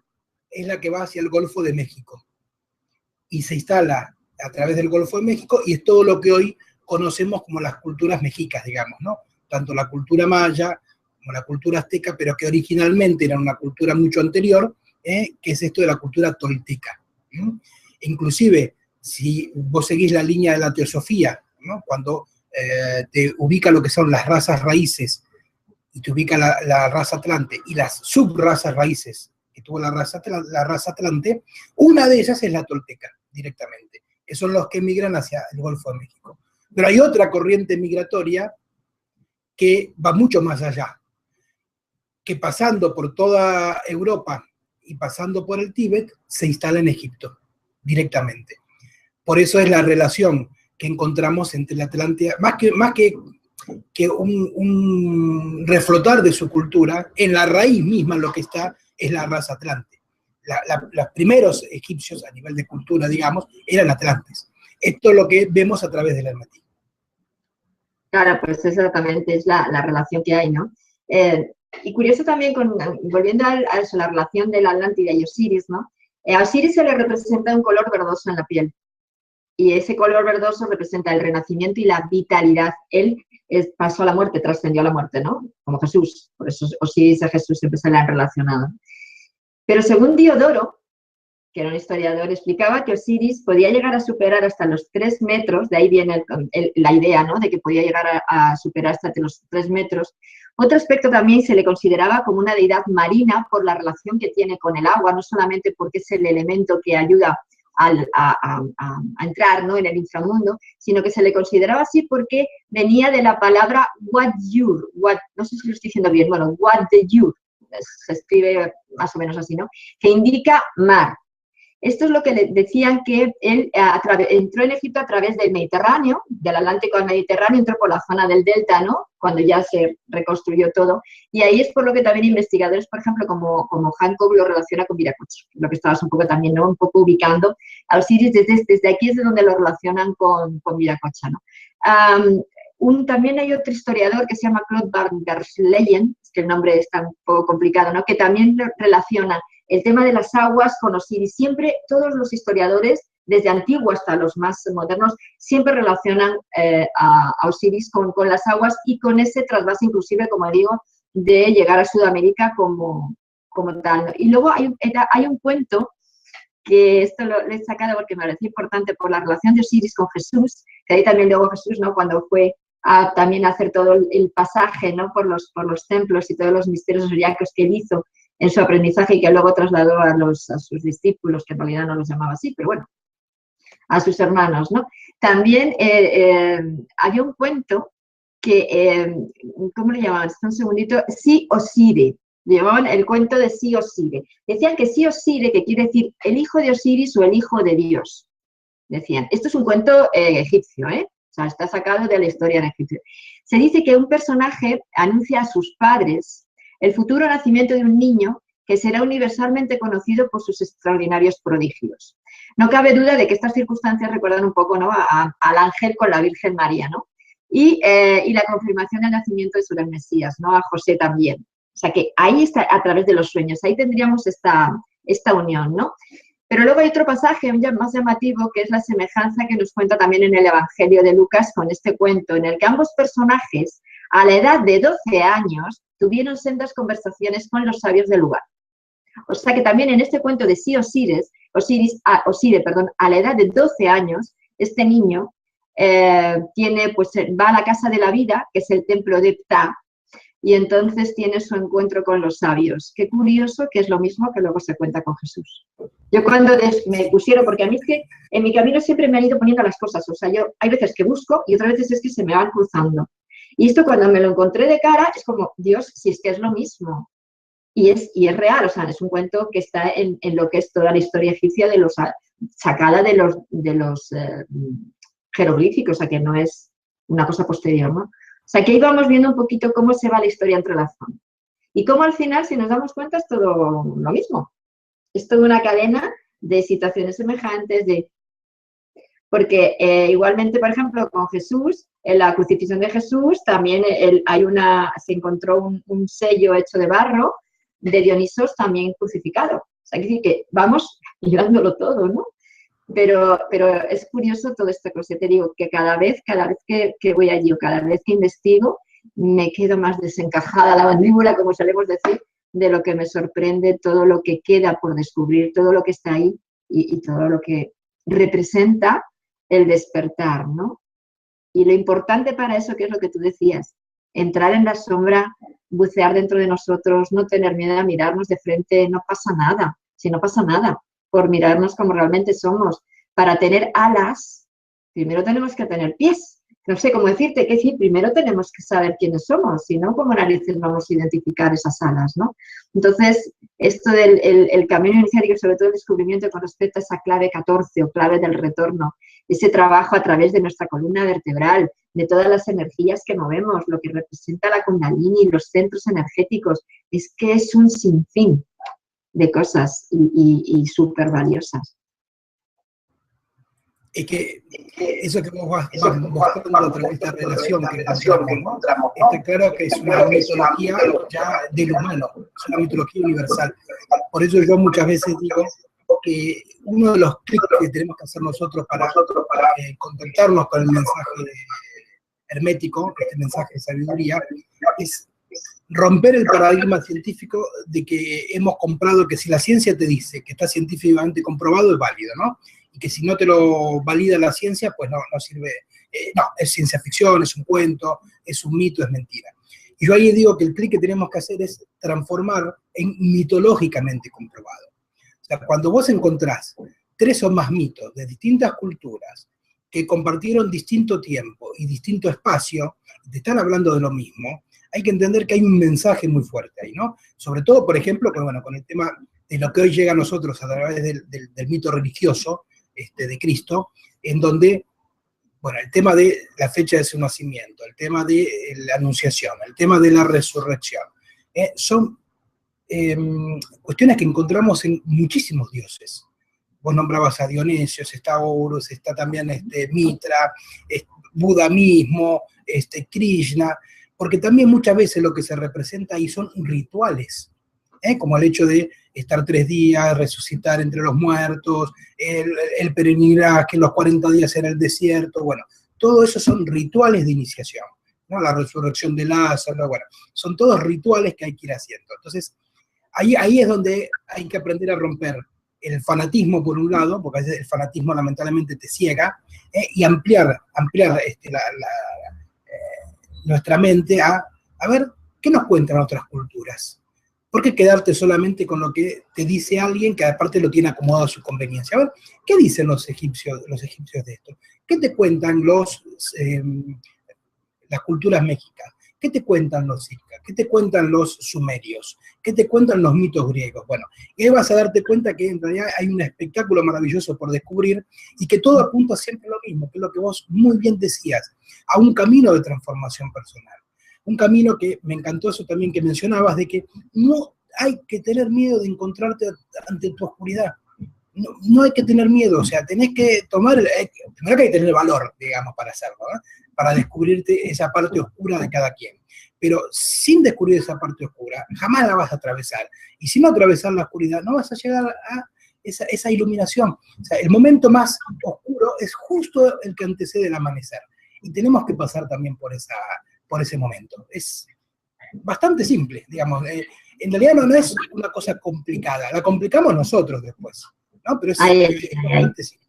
es la que va hacia el Golfo de México, y se instala a través del Golfo de México, y es todo lo que hoy conocemos como las culturas mexicas, digamos, ¿no? Tanto la cultura maya como la cultura azteca, pero que originalmente era una cultura mucho anterior, que es esto de la cultura tolteca. Inclusive, si vos seguís la línea de la teosofía, ¿no? Cuando te ubica lo que son las razas raíces, y te ubica la raza atlante, y las subrazas raíces que tuvo la raza atlante, una de ellas es la tolteca, directamente, que son los que migran hacia el Golfo de México. Pero hay otra corriente migratoria que va mucho más allá, que pasando por toda Europa y pasando por el Tíbet, se instala en Egipto, directamente. Por eso es la relación que encontramos entre la Atlántida, más que un reflotar de su cultura, en la raíz misma lo que está es la raza atlante. Los primeros egipcios, a nivel de cultura, digamos, eran atlantes. Esto es lo que vemos a través del hermetismo. Claro, pues exactamente es la relación que hay, ¿no? Y curioso también, volviendo a la relación de la Atlántida y Osiris, ¿no? A Osiris se le representa un color verdoso en la piel, y ese color verdoso representa el renacimiento y la vitalidad. Él pasó a la muerte, trascendió a la muerte, ¿no? Como Jesús, por eso Osiris a Jesús siempre se le han relacionado. Pero según Diodoro, que era un historiador, explicaba que Osiris podía llegar a superar hasta los 3 metros, de ahí viene la idea, ¿no?, de que podía llegar a superar hasta los 3 metros. Otro aspecto también, se le consideraba como una deidad marina por la relación que tiene con el agua, no solamente porque es el elemento que ayuda a entrar, ¿no?, en el inframundo, sino que se le consideraba así porque venía de la palabra Wad-Yur, no sé si lo estoy diciendo bien, bueno, Wad-de-Yur, se escribe más o menos así, ¿no?, que indica mar. Esto es lo que le decían, que él entró en Egipto a través del Mediterráneo, del Atlántico al Mediterráneo, entró por la zona del delta, ¿no?, cuando ya se reconstruyó todo, y ahí es por lo que también investigadores, por ejemplo, como Hancock, lo relaciona con Viracocha, lo que estabas un poco también, ¿no?, un poco ubicando a Osiris, desde aquí es de donde lo relacionan con Viracocha, ¿no? También hay otro historiador que se llama Claude van der Leyen, es que el nombre está un poco complicado, ¿no?, que también relaciona el tema de las aguas con Osiris. Siempre todos los historiadores, desde antiguo hasta los más modernos, siempre relacionan a Osiris con las aguas y con ese trasvase, inclusive, como digo, de llegar a Sudamérica como tal. Y luego hay un cuento, que esto lo he sacado porque me parece importante por la relación de Osiris con Jesús, que ahí también luego Jesús, ¿no?, cuando fue también a hacer todo el pasaje, ¿no?, por los templos y todos los misterios zodiacos que él hizo en su aprendizaje y que luego trasladó a sus discípulos, que en realidad no los llamaba así, pero bueno, a sus hermanos, ¿no? También había un cuento que, ¿cómo le llamaban? Un segundito, Sí Osire, le llamaban el cuento de Sí Osire. Decían que Sí Osire, que quiere decir el hijo de Osiris o el hijo de Dios, decían. Esto es un cuento egipcio, ¿eh? O sea, está sacado de la historia en egipcio. Se dice que un personaje anuncia a sus padres el futuro nacimiento de un niño que será universalmente conocido por sus extraordinarios prodigios. No cabe duda de que estas circunstancias recuerdan un poco, ¿no?, al ángel con la Virgen María, ¿no? Y la confirmación del nacimiento de su Mesías, ¿no?, a José también. O sea que ahí está, a través de los sueños, ahí tendríamos esta unión, ¿no? Pero luego hay otro pasaje más llamativo, que es la semejanza que nos cuenta también en el Evangelio de Lucas con este cuento, en el que ambos personajes, a la edad de 12 años, tuvieron sendas conversaciones con los sabios del lugar. O sea que también en este cuento de Sí Osire, a la edad de 12 años, este niño va a la casa de la vida, que es el templo de Ptah, y entonces tiene su encuentro con los sabios. Qué curioso, que es lo mismo que luego se cuenta con Jesús. Yo cuando me pusieron, porque a mí es que en mi camino siempre me han ido poniendo las cosas, o sea, yo hay veces que busco y otras veces es que se me van cruzando. Y esto cuando me lo encontré de cara es como, Dios, si es que es lo mismo. Y es real, o sea, es un cuento que está en lo que es toda la historia egipcia sacada de los jeroglíficos, o sea, que no es una cosa posterior, ¿no? O sea, que ahí vamos viendo un poquito cómo se va la historia entrelazando. Y cómo al final, si nos damos cuenta, es todo lo mismo. es toda una cadena de situaciones semejantes, porque igualmente, por ejemplo, con Jesús, en la crucifixión de Jesús, también se encontró un sello hecho de barro de Dionisos también crucificado. O sea, quiere decir que vamos llevándolo todo, ¿no? Pero es curioso todo esto que te digo, que cada vez que voy allí o cada vez que investigo, me quedo más desencajada la mandíbula, como solemos decir, de lo que me sorprende, todo lo que queda por descubrir, todo lo que está ahí y todo lo que representa el despertar, ¿no? Y lo importante para eso, que es lo que tú decías, entrar en la sombra, bucear dentro de nosotros, no tener miedo a mirarnos de frente, no pasa nada, si no pasa nada, por mirarnos como realmente somos. Para tener alas, primero tenemos que tener pies. No sé cómo decirte, que decir, primero tenemos que saber quiénes somos, si no, ¿cómo narices vamos a identificar esas alas, no? Entonces, esto del el camino iniciático, sobre todo el descubrimiento con respecto a esa clave 14 o clave del retorno, ese trabajo a través de nuestra columna vertebral, de todas las energías que movemos, lo que representa la Kundalini, los centros energéticos, es que es un sinfín de cosas y súper valiosas. Es que eso que vos vas mostrando a través de esta relación que encontramos, ¿no? Está claro que es una mitología ya del humano, es una mitología universal. Por eso yo muchas veces digo que uno de los clics que tenemos que hacer nosotros para contactarnos con el mensaje hermético, este mensaje de sabiduría, es romper el paradigma científico de que hemos comprado que si la ciencia te dice que está científicamente comprobado es válido, ¿no? Y que si no te lo valida la ciencia, pues no sirve, no, es ciencia ficción, es un cuento, es un mito, es mentira. Y yo ahí digo que el clic que tenemos que hacer es transformar en mitológicamente comprobado. O sea, cuando vos encontrás 3 o más mitos de distintas culturas que compartieron distinto tiempo y distinto espacio, y te están hablando de lo mismo, hay que entender que hay un mensaje muy fuerte ahí, ¿no? Sobre todo, por ejemplo, con el tema de lo que hoy llega a nosotros a través del mito religioso de Cristo, en donde, bueno, el tema de la fecha de su nacimiento, el tema de la anunciación, el tema de la resurrección, son cuestiones que encontramos en muchísimos dioses. Vos nombrabas a Dionisio, está Horus, está también Mitra, Buda mismo, Krishna, porque también muchas veces lo que se representa ahí son rituales, como el hecho de estar 3 días, resucitar entre los muertos, el peregrinaje, los 40 días en el desierto, bueno, todo eso son rituales de iniciación, ¿no? La resurrección de Lázaro, bueno, son todos rituales que hay que ir haciendo. Entonces, ahí es donde hay que aprender a romper el fanatismo por un lado, porque a veces el fanatismo lamentablemente te ciega, y ampliar nuestra mente a ver qué nos cuentan otras culturas. ¿Por qué quedarte solamente con lo que te dice alguien que aparte lo tiene acomodado a su conveniencia? A ver, ¿qué dicen los egipcios de esto? ¿Qué te cuentan las culturas mexicas? ¿Qué te cuentan los incas? ¿Qué te cuentan los sumerios? ¿Qué te cuentan los mitos griegos? Bueno, y ahí vas a darte cuenta que en realidad hay un espectáculo maravilloso por descubrir y que todo apunta siempre a lo mismo, que es lo que vos muy bien decías, a un camino de transformación personal. Un camino que me encantó eso también que mencionabas, de que no hay que tener miedo de encontrarte ante tu oscuridad. No hay que tener miedo, o sea, tenés que tomar, primero que hay que tener valor, digamos, para hacerlo, ¿no? Para descubrirte esa parte oscura de cada quien. Pero sin descubrir esa parte oscura, jamás la vas a atravesar. Y si no atravesar la oscuridad, no vas a llegar a esa iluminación. O sea, el momento más oscuro es justo el que antecede el amanecer. Y tenemos que pasar también por ese momento. Es bastante simple, digamos. En realidad no es una cosa complicada, la complicamos nosotros después, ¿no? Pero es bastante simple.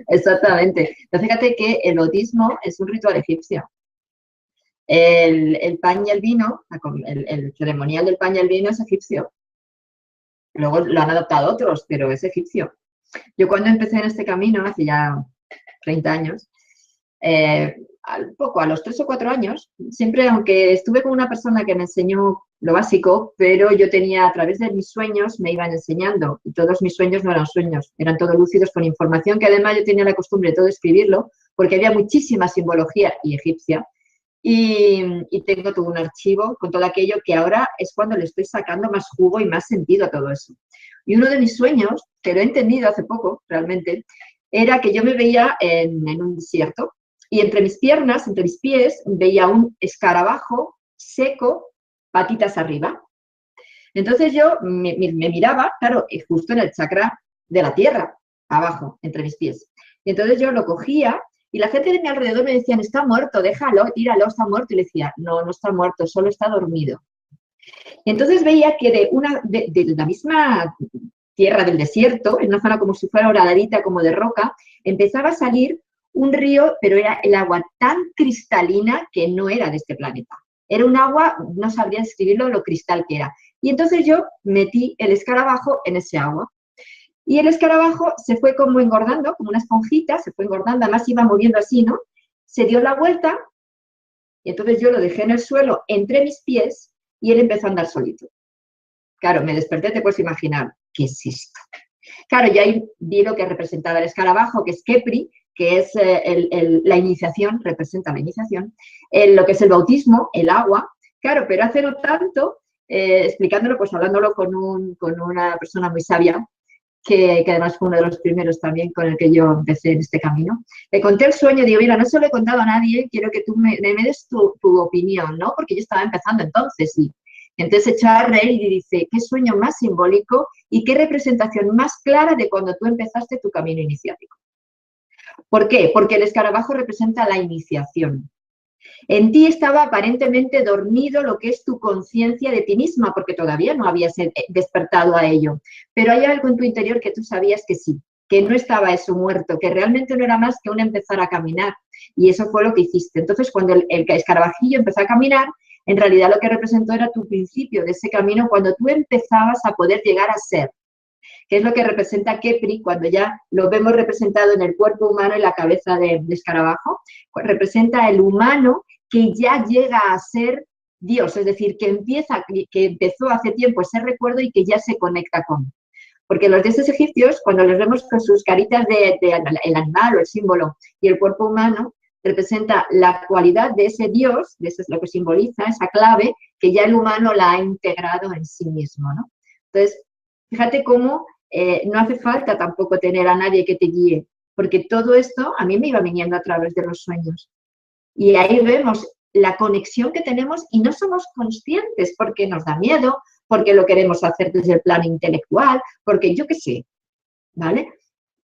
Exactamente. Pero fíjate que el bautismo es un ritual egipcio. El pan y el vino, el ceremonial del pan y el vino es egipcio. Luego lo han adoptado otros, pero es egipcio. Yo cuando empecé en este camino, hace ya 30 años, a los 3 o 4 años, siempre, aunque estuve con una persona que me enseñó lo básico, pero yo tenía, a través de mis sueños, me iban enseñando, y todos mis sueños no eran sueños, eran todos lúcidos con información que además yo tenía la costumbre de todo escribirlo, porque había muchísima simbología y egipcia, y tengo todo un archivo con todo aquello que ahora es cuando le estoy sacando más jugo y más sentido a todo eso. Y uno de mis sueños, que lo he entendido hace poco realmente, era que yo me veía en un desierto y entre mis piernas, entre mis pies, veía un escarabajo seco, patitas arriba. Entonces yo me miraba, claro, justo en el chakra de la tierra, abajo, entre mis pies. Y entonces yo lo cogía y la gente de mi alrededor me decían, está muerto, déjalo, tíralo, está muerto. Y le decía, no, no está muerto, solo está dormido. Y entonces veía que de la misma tierra del desierto, en una zona como si fuera horadadita, como de roca, empezaba a salir un río, pero era el agua tan cristalina que no era de este planeta. Era un agua, no sabría describirlo lo cristal que era. Y entonces yo metí el escarabajo en ese agua. Y el escarabajo se fue como engordando, como una esponjita, se fue engordando, además iba moviendo así, ¿no? Se dio la vuelta y entonces yo lo dejé en el suelo entre mis pies y él empezó a andar solito. Claro, me desperté, te puedes imaginar, ¿qué es esto? Claro, yo ahí vi lo que representaba el escarabajo, que es Kepri, que es la iniciación, representa la iniciación, lo que es el bautismo, el agua. Claro, pero hace no tanto, explicándolo, pues hablándolo con una persona muy sabia, que además fue uno de los primeros también con el que yo empecé en este camino. Le conté el sueño, digo, mira, no se lo he contado a nadie, quiero que tú me des tu opinión, ¿no? Porque yo estaba empezando entonces y entonces echó a reír y dice, qué sueño más simbólico y qué representación más clara de cuando tú empezaste tu camino iniciático. ¿Por qué? Porque el escarabajo representa la iniciación. En ti estaba aparentemente dormido lo que es tu conciencia de ti misma, porque todavía no habías despertado a ello. Pero hay algo en tu interior que tú sabías que sí, que no estaba eso muerto, que realmente no era más que un empezar a caminar. Y eso fue lo que hiciste. Entonces, cuando el escarabajillo empezó a caminar, en realidad lo que representó era tu principio de ese camino, cuando tú empezabas a poder llegar a ser, que es lo que representa Kepri, cuando ya lo vemos representado en el cuerpo humano, en la cabeza de escarabajo, representa el humano que ya llega a ser Dios, es decir, que empezó hace tiempo ese recuerdo y que ya se conecta con. Porque los dioses egipcios, cuando los vemos con sus caritas el animal o el símbolo y el cuerpo humano, representa la cualidad de ese Dios, de eso es lo que simboliza, esa clave, que ya el humano la ha integrado en sí mismo, ¿no? Entonces, fíjate cómo no hace falta tampoco tener a nadie que te guíe, porque todo esto a mí me iba viniendo a través de los sueños. Y ahí vemos la conexión que tenemos y no somos conscientes porque nos da miedo, porque lo queremos hacer desde el plano intelectual, porque yo qué sé, ¿vale?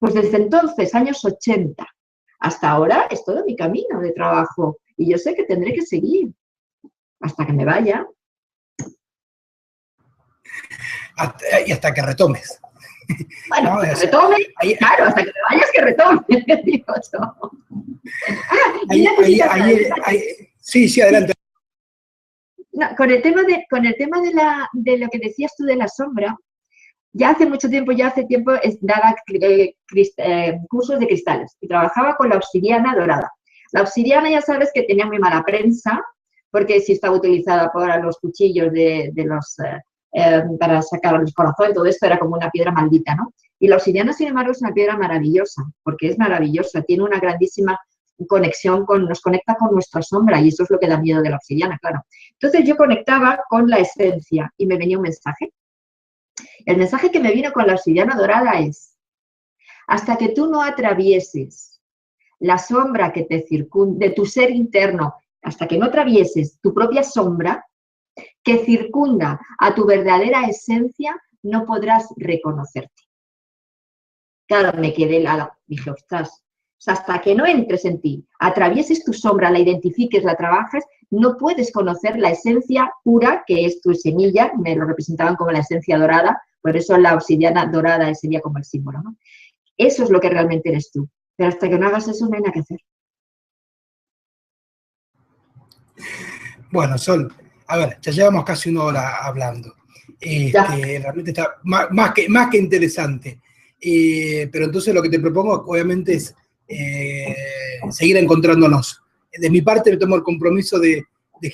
Pues desde entonces, años 80, hasta ahora es todo mi camino de trabajo y yo sé que tendré que seguir hasta que me vaya. Y hasta que retomes. Bueno, ¿no? Hasta que retome, claro, hasta que te vayas que retome, digo yo. Sí, adelante. No, con el tema de lo que decías tú de la sombra, ya hace mucho tiempo, daba cursos de cristales y trabajaba con la obsidiana dorada. La obsidiana ya sabes que tenía muy mala prensa, porque sí estaba utilizada para los cuchillos para sacar el corazón, todo esto era como una piedra maldita, ¿no? Y la obsidiana, sin embargo, es una piedra maravillosa, porque es maravillosa, tiene una grandísima conexión nos conecta con nuestra sombra y eso es lo que da miedo de la obsidiana, claro. Entonces yo conectaba con la esencia y me venía un mensaje. El mensaje que me vino con la obsidiana dorada es, hasta que tú no atravieses la sombra que te circunda, de tu ser interno, hasta que no atravieses tu propia sombra, que circunda a tu verdadera esencia, no podrás reconocerte. Claro, me quedé helada. Dije, ostras, hasta que no entres en ti, atravieses tu sombra, la identifiques, la trabajes, no puedes conocer la esencia pura, que es tu semilla, me lo representaban como la esencia dorada, por eso la obsidiana dorada sería como el símbolo, ¿no? Eso es lo que realmente eres tú. Pero hasta que no hagas eso, no hay nada que hacer. Bueno, Sol, a ver, ya llevamos casi una hora hablando. Realmente está más que interesante. Pero entonces lo que te propongo, obviamente, es seguir encontrándonos. De mi parte, me tomo el compromiso de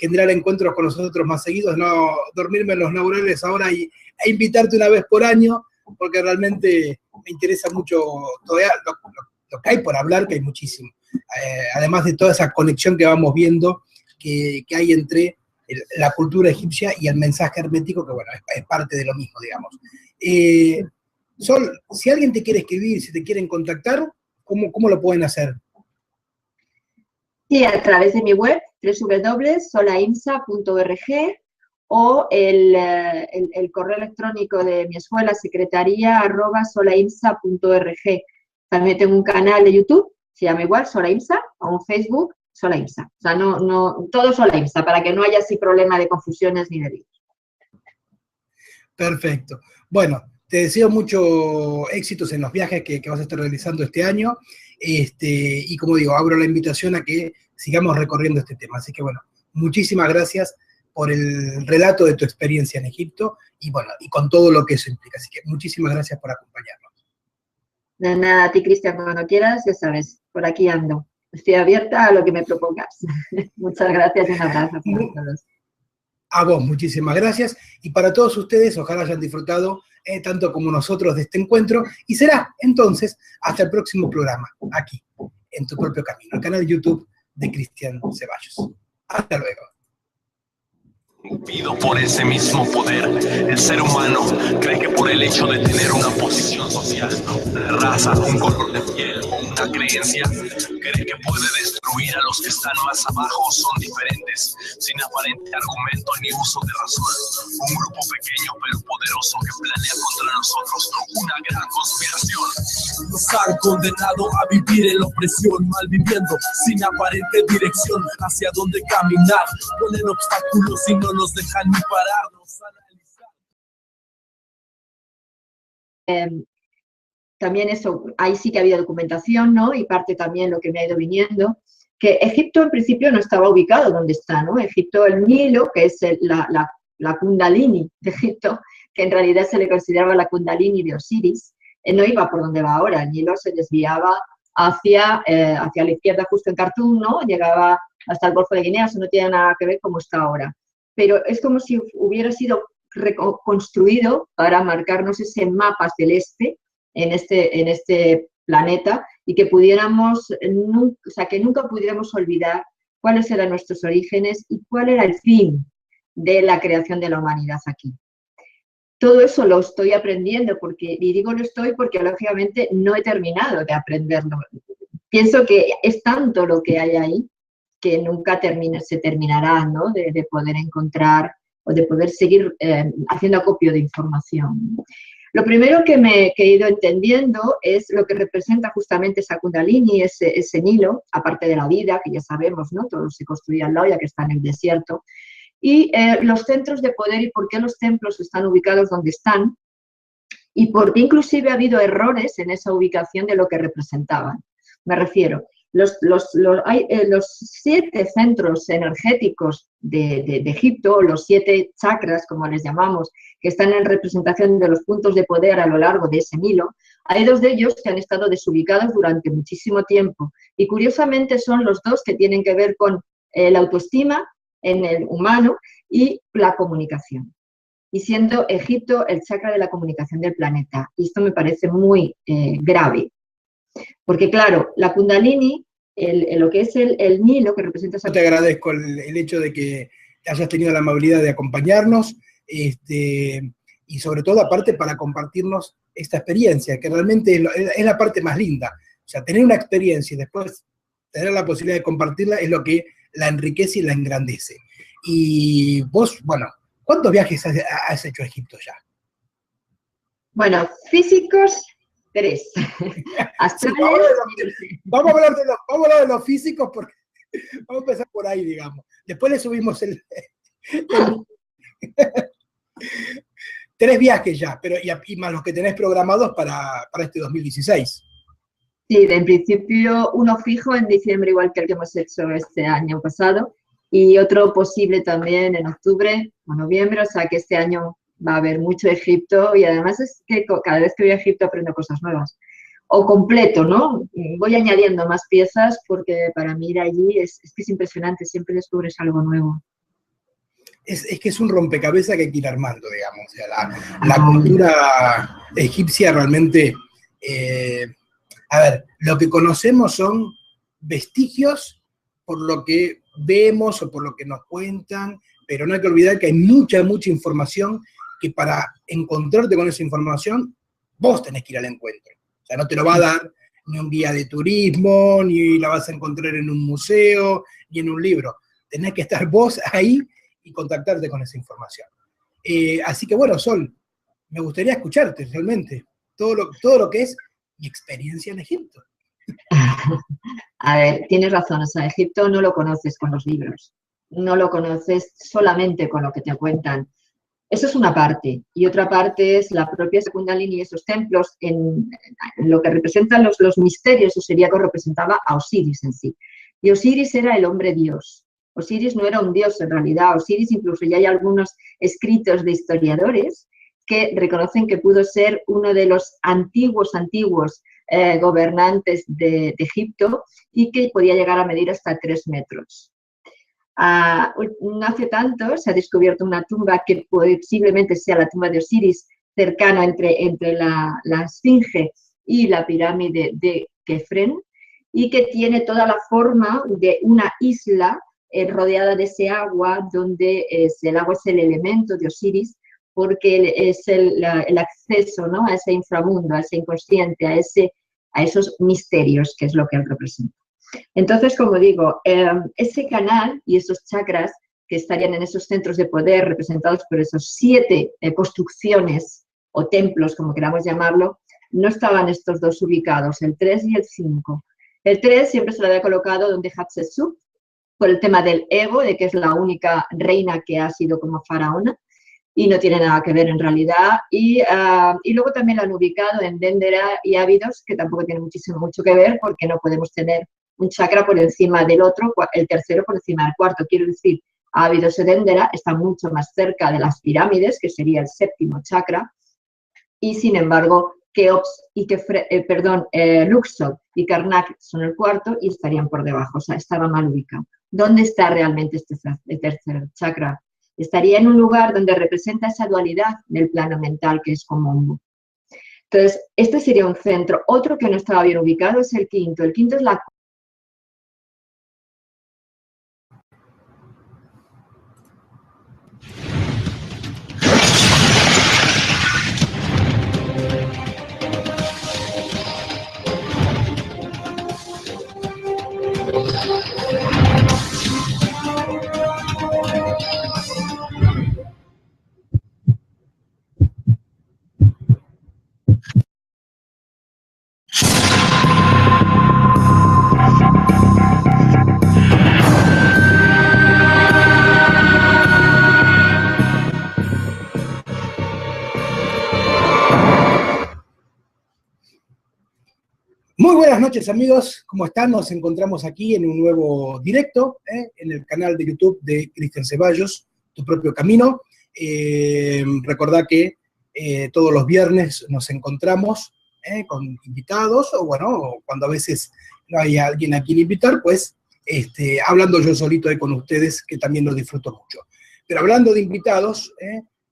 generar encuentros con nosotros más seguidos, no dormirme en los laureles ahora e invitarte una vez por año, porque realmente me interesa mucho todavía lo que hay por hablar, que hay muchísimo. Además de toda esa conexión que vamos viendo, que hay entre la cultura egipcia y el mensaje hermético, que bueno, es parte de lo mismo, digamos. Sol, si alguien te quiere escribir, si te quieren contactar, ¿cómo lo pueden hacer? Sí, a través de mi web, www.solaimsa.org, o el correo electrónico de mi escuela, secretaría@solaimsa.org. También tengo un canal de YouTube, se llama igual, Solaimsa, o un Facebook, Solaimsa. O sea, todo Solaimsa, para que no haya así problema de confusiones ni de líos. Perfecto. Bueno, te deseo muchos éxitos en los viajes que vas a estar realizando este año, y como digo, abro la invitación a que sigamos recorriendo este tema. Así que bueno, muchísimas gracias por el relato de tu experiencia en Egipto, y bueno, y con todo lo que eso implica. Así que muchísimas gracias por acompañarnos. De nada, a ti, Cristian, cuando quieras, ya sabes, por aquí ando. Estoy abierta a lo que me propongas. Muchas gracias y un abrazo para todos. A vos, muchísimas gracias. Y para todos ustedes, ojalá hayan disfrutado tanto como nosotros de este encuentro. Y será entonces hasta el próximo programa, aquí, en Tu Propio Camino, el canal de YouTube de Cristian Ceballos. Hasta luego. Movido por ese mismo poder, el ser humano cree que por el hecho de tener una posición social, una raza, un color de piel o una creencia, cree que puede destruir a los que están más abajo o son diferentes, sin aparente argumento ni uso de razón. Un grupo pequeño pero poderoso que planea contra nosotros una gran conspiración. Nos han condenado a vivir en la opresión, malviviendo, sin aparente dirección hacia dónde caminar. Ponen obstáculos y no nos dejan ni pararnos a analizar. También eso, ahí sí que ha habido documentación, ¿no? Y parte también lo que me ha ido viniendo, que Egipto en principio no estaba ubicado donde está, ¿no? Egipto, el Nilo, que es la Kundalini de Egipto, que en realidad se le consideraba la Kundalini de Osiris, no iba por donde va ahora. El Nilo se desviaba hacia la izquierda justo en Khartoum, ¿no? Llegaba hasta el Golfo de Guinea, eso no tiene nada que ver como está ahora. Pero es como si hubiera sido reconstruido para marcarnos ese mapa celeste en este planeta, y que pudiéramos, o sea, que nunca pudiéramos olvidar cuáles eran nuestros orígenes y cuál era el fin de la creación de la humanidad aquí. Todo eso lo estoy aprendiendo, y digo lo estoy porque lógicamente no he terminado de aprenderlo. Pienso que es tanto lo que hay ahí que nunca se terminará, ¿no? de poder encontrar o de poder seguir haciendo acopio de información. Lo primero que he ido entendiendo es lo que representa justamente esa Kundalini, ese Nilo, aparte de la vida, que ya sabemos, ¿no? Todo se construye al lado, ya que está en el desierto. Y los centros de poder y por qué los templos están ubicados donde están, y por qué inclusive ha habido errores en esa ubicación de lo que representaban. Me refiero, los 7 centros energéticos de Egipto, los 7 chakras, como les llamamos, que están en representación de los puntos de poder a lo largo de ese Nilo, hay 2 de ellos que han estado desubicados durante muchísimo tiempo. Y curiosamente son los 2 que tienen que ver con la autoestima en el humano y la comunicación. Y siendo Egipto el chakra de la comunicación del planeta. Y esto me parece muy grave. Porque claro, la Kundalini, lo que es el Nilo, que representa... Yo te agradezco el hecho de que hayas tenido la amabilidad de acompañarnos, y sobre todo aparte para compartirnos esta experiencia, que realmente es la parte más linda. O sea, tener una experiencia y después tener la posibilidad de compartirla es lo que la enriquece y la engrandece. Y vos, bueno, ¿cuántos viajes has hecho a Egipto ya? Bueno, físicos... 3. Sí, vamos a hablar de los físicos, porque vamos a empezar por ahí, digamos. Después le subimos 3 viajes ya, pero y más los que tenés programados para este 2016. Sí, en principio uno fijo en diciembre, igual que el que hemos hecho este año pasado, y otro posible también en octubre o noviembre, o sea que este año va a haber mucho Egipto, y además es que cada vez que voy a Egipto aprendo cosas nuevas. O completo, ¿no? Voy añadiendo más piezas porque para mí ir allí es que es impresionante, siempre descubres algo nuevo. Es que es un rompecabezas que hay que ir armando, digamos. O sea, la cultura egipcia realmente... a ver, lo que conocemos son vestigios por lo que vemos o por lo que nos cuentan, pero no hay que olvidar que hay mucha información que para encontrarte con esa información, vos tenés que ir al encuentro. O sea, no te lo va a dar ni un guía de turismo, ni la vas a encontrar en un museo, ni en un libro. Tenés que estar vos ahí y contactarte con esa información. Así que bueno, Sol, me gustaría escucharte realmente todo lo que es mi experiencia en Egipto. A ver, tienes razón, o sea, Egipto no lo conoces con los libros, no lo conoces solamente con lo que te cuentan. Eso es una parte, y otra parte es la propia Kundalini y esos templos en lo que representan los misterios, o sería que representaba a Osiris en sí. Y Osiris era el hombre dios. Osiris no era un dios en realidad, Osiris incluso ya hay algunos escritos de historiadores que reconocen que pudo ser uno de los antiguos gobernantes de Egipto y que podía llegar a medir hasta 3 metros. No hace tanto se ha descubierto una tumba que posiblemente sea la tumba de Osiris, cercano entre la Esfinge y la pirámide de Kefren, y que tiene toda la forma de una isla rodeada de ese agua, donde el agua es el elemento de Osiris, porque es el acceso, ¿no?, a ese inframundo, a ese inconsciente, a esos misterios, que es lo que él representa. Entonces, como digo, ese canal y esos chakras que estarían en esos centros de poder representados por esos 7 construcciones o templos, como queramos llamarlo, no estaban estos dos ubicados, el 3 y el 5. El 3 siempre se lo había colocado donde Hatshepsut, por el tema del ego, de que es la única reina que ha sido como faraona, y no tiene nada que ver en realidad, y luego también lo han ubicado en Dendera y Ábidos, que tampoco tiene mucho que ver, porque no podemos tener un chakra por encima del otro, el tercero por encima del cuarto. Quiero decir, Ábidos y Dendera están mucho más cerca de las pirámides, que sería el 7º chakra, y sin embargo, Keops y Luxor y Karnak son el 4 y estarían por debajo, o sea, estaba mal ubicado. ¿Dónde está realmente el tercer chakra? Estaría en un lugar donde representa esa dualidad del plano mental que es común. Entonces, este sería un centro. Otro que no estaba bien ubicado es el 5. El 5 es la... Muy buenas noches, amigos, ¿cómo están? Nos encontramos aquí en un nuevo directo, en el canal de YouTube de Cristian Ceballos, Tu Propio Camino. Recordá que todos los viernes nos encontramos con invitados, o bueno, cuando a veces no hay alguien a quien invitar, pues hablando yo solito con ustedes, que también lo disfruto mucho. Pero hablando de invitados,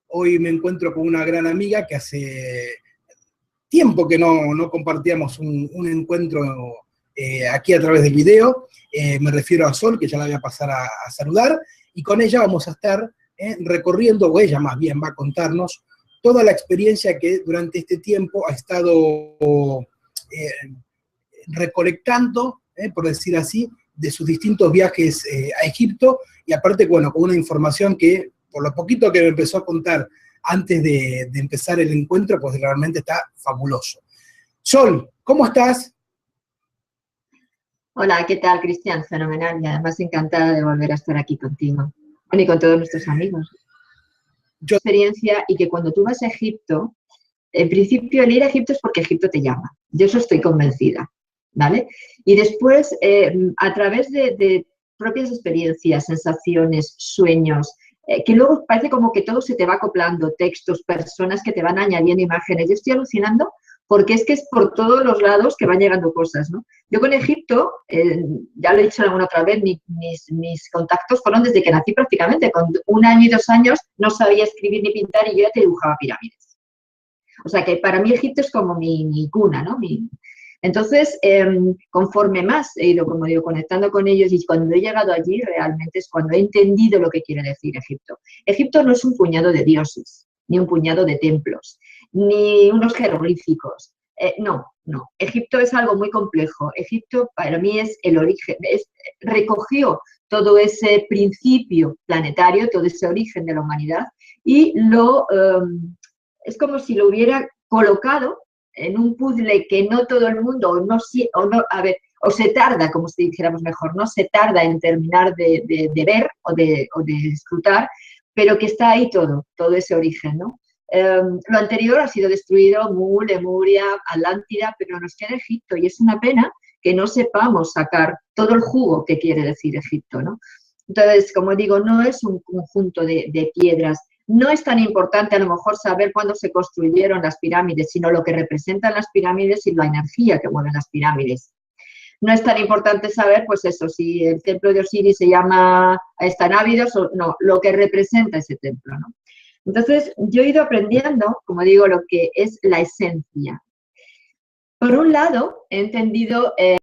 hoy me encuentro con una gran amiga que hace tiempo que no compartíamos un encuentro aquí a través del video. Me refiero a Sol, que ya la voy a pasar a saludar, y con ella vamos a estar recorriendo, o ella más bien va a contarnos toda la experiencia que durante este tiempo ha estado recolectando, por decir así, de sus distintos viajes a Egipto, y aparte, bueno, con una información que, por lo poquito que me empezó a contar antes de empezar el encuentro, pues realmente está fabuloso. Sol, ¿cómo estás? Hola, ¿qué tal, Cristian? Fenomenal, y además encantada de volver a estar aquí contigo. Bueno, y con todos nuestros amigos. Experiencia, y que cuando tú vas a Egipto, en principio el ir a Egipto es porque Egipto te llama. De eso estoy convencida, ¿vale? Y después, a través de propias experiencias, sensaciones, sueños, que luego parece como que todo se te va acoplando, textos, personas que te van añadiendo imágenes. Yo estoy alucinando porque es que es por todos los lados que van llegando cosas, ¿no? Yo con Egipto, ya lo he dicho alguna otra vez, mis contactos fueron desde que nací prácticamente. Con 1 año y 2 años no sabía escribir ni pintar y yo ya te dibujaba pirámides. O sea que para mí Egipto es como mi cuna, ¿no? Entonces, conforme más he ido, como digo, conectando con ellos y cuando he llegado allí, realmente es cuando he entendido lo que quiere decir Egipto. Egipto no es un puñado de dioses, ni un puñado de templos, ni unos jeroglíficos. No. Egipto es algo muy complejo. Egipto para mí es el origen, recogió todo ese principio planetario, todo ese origen de la humanidad y es como si lo hubiera colocado en un puzzle que no todo el mundo, o se tarda, como si dijéramos mejor, no se tarda en terminar de ver o de escrutar, pero que está ahí todo ese origen, ¿no? Lo anterior ha sido destruido, Mu, Lemuria, Atlántida, pero nos queda Egipto y es una pena que no sepamos sacar todo el jugo que quiere decir Egipto, ¿no? Entonces, como digo, no es un conjunto de piedras. No es tan importante a lo mejor saber cuándo se construyeron las pirámides, sino lo que representan las pirámides y la energía que mueven las pirámides. No es tan importante saber, pues eso, si el templo de Osiris se llama Estanávidos o no, lo que representa ese templo, ¿no? Entonces, yo he ido aprendiendo, como digo, lo que es la esencia. Por un lado, he entendido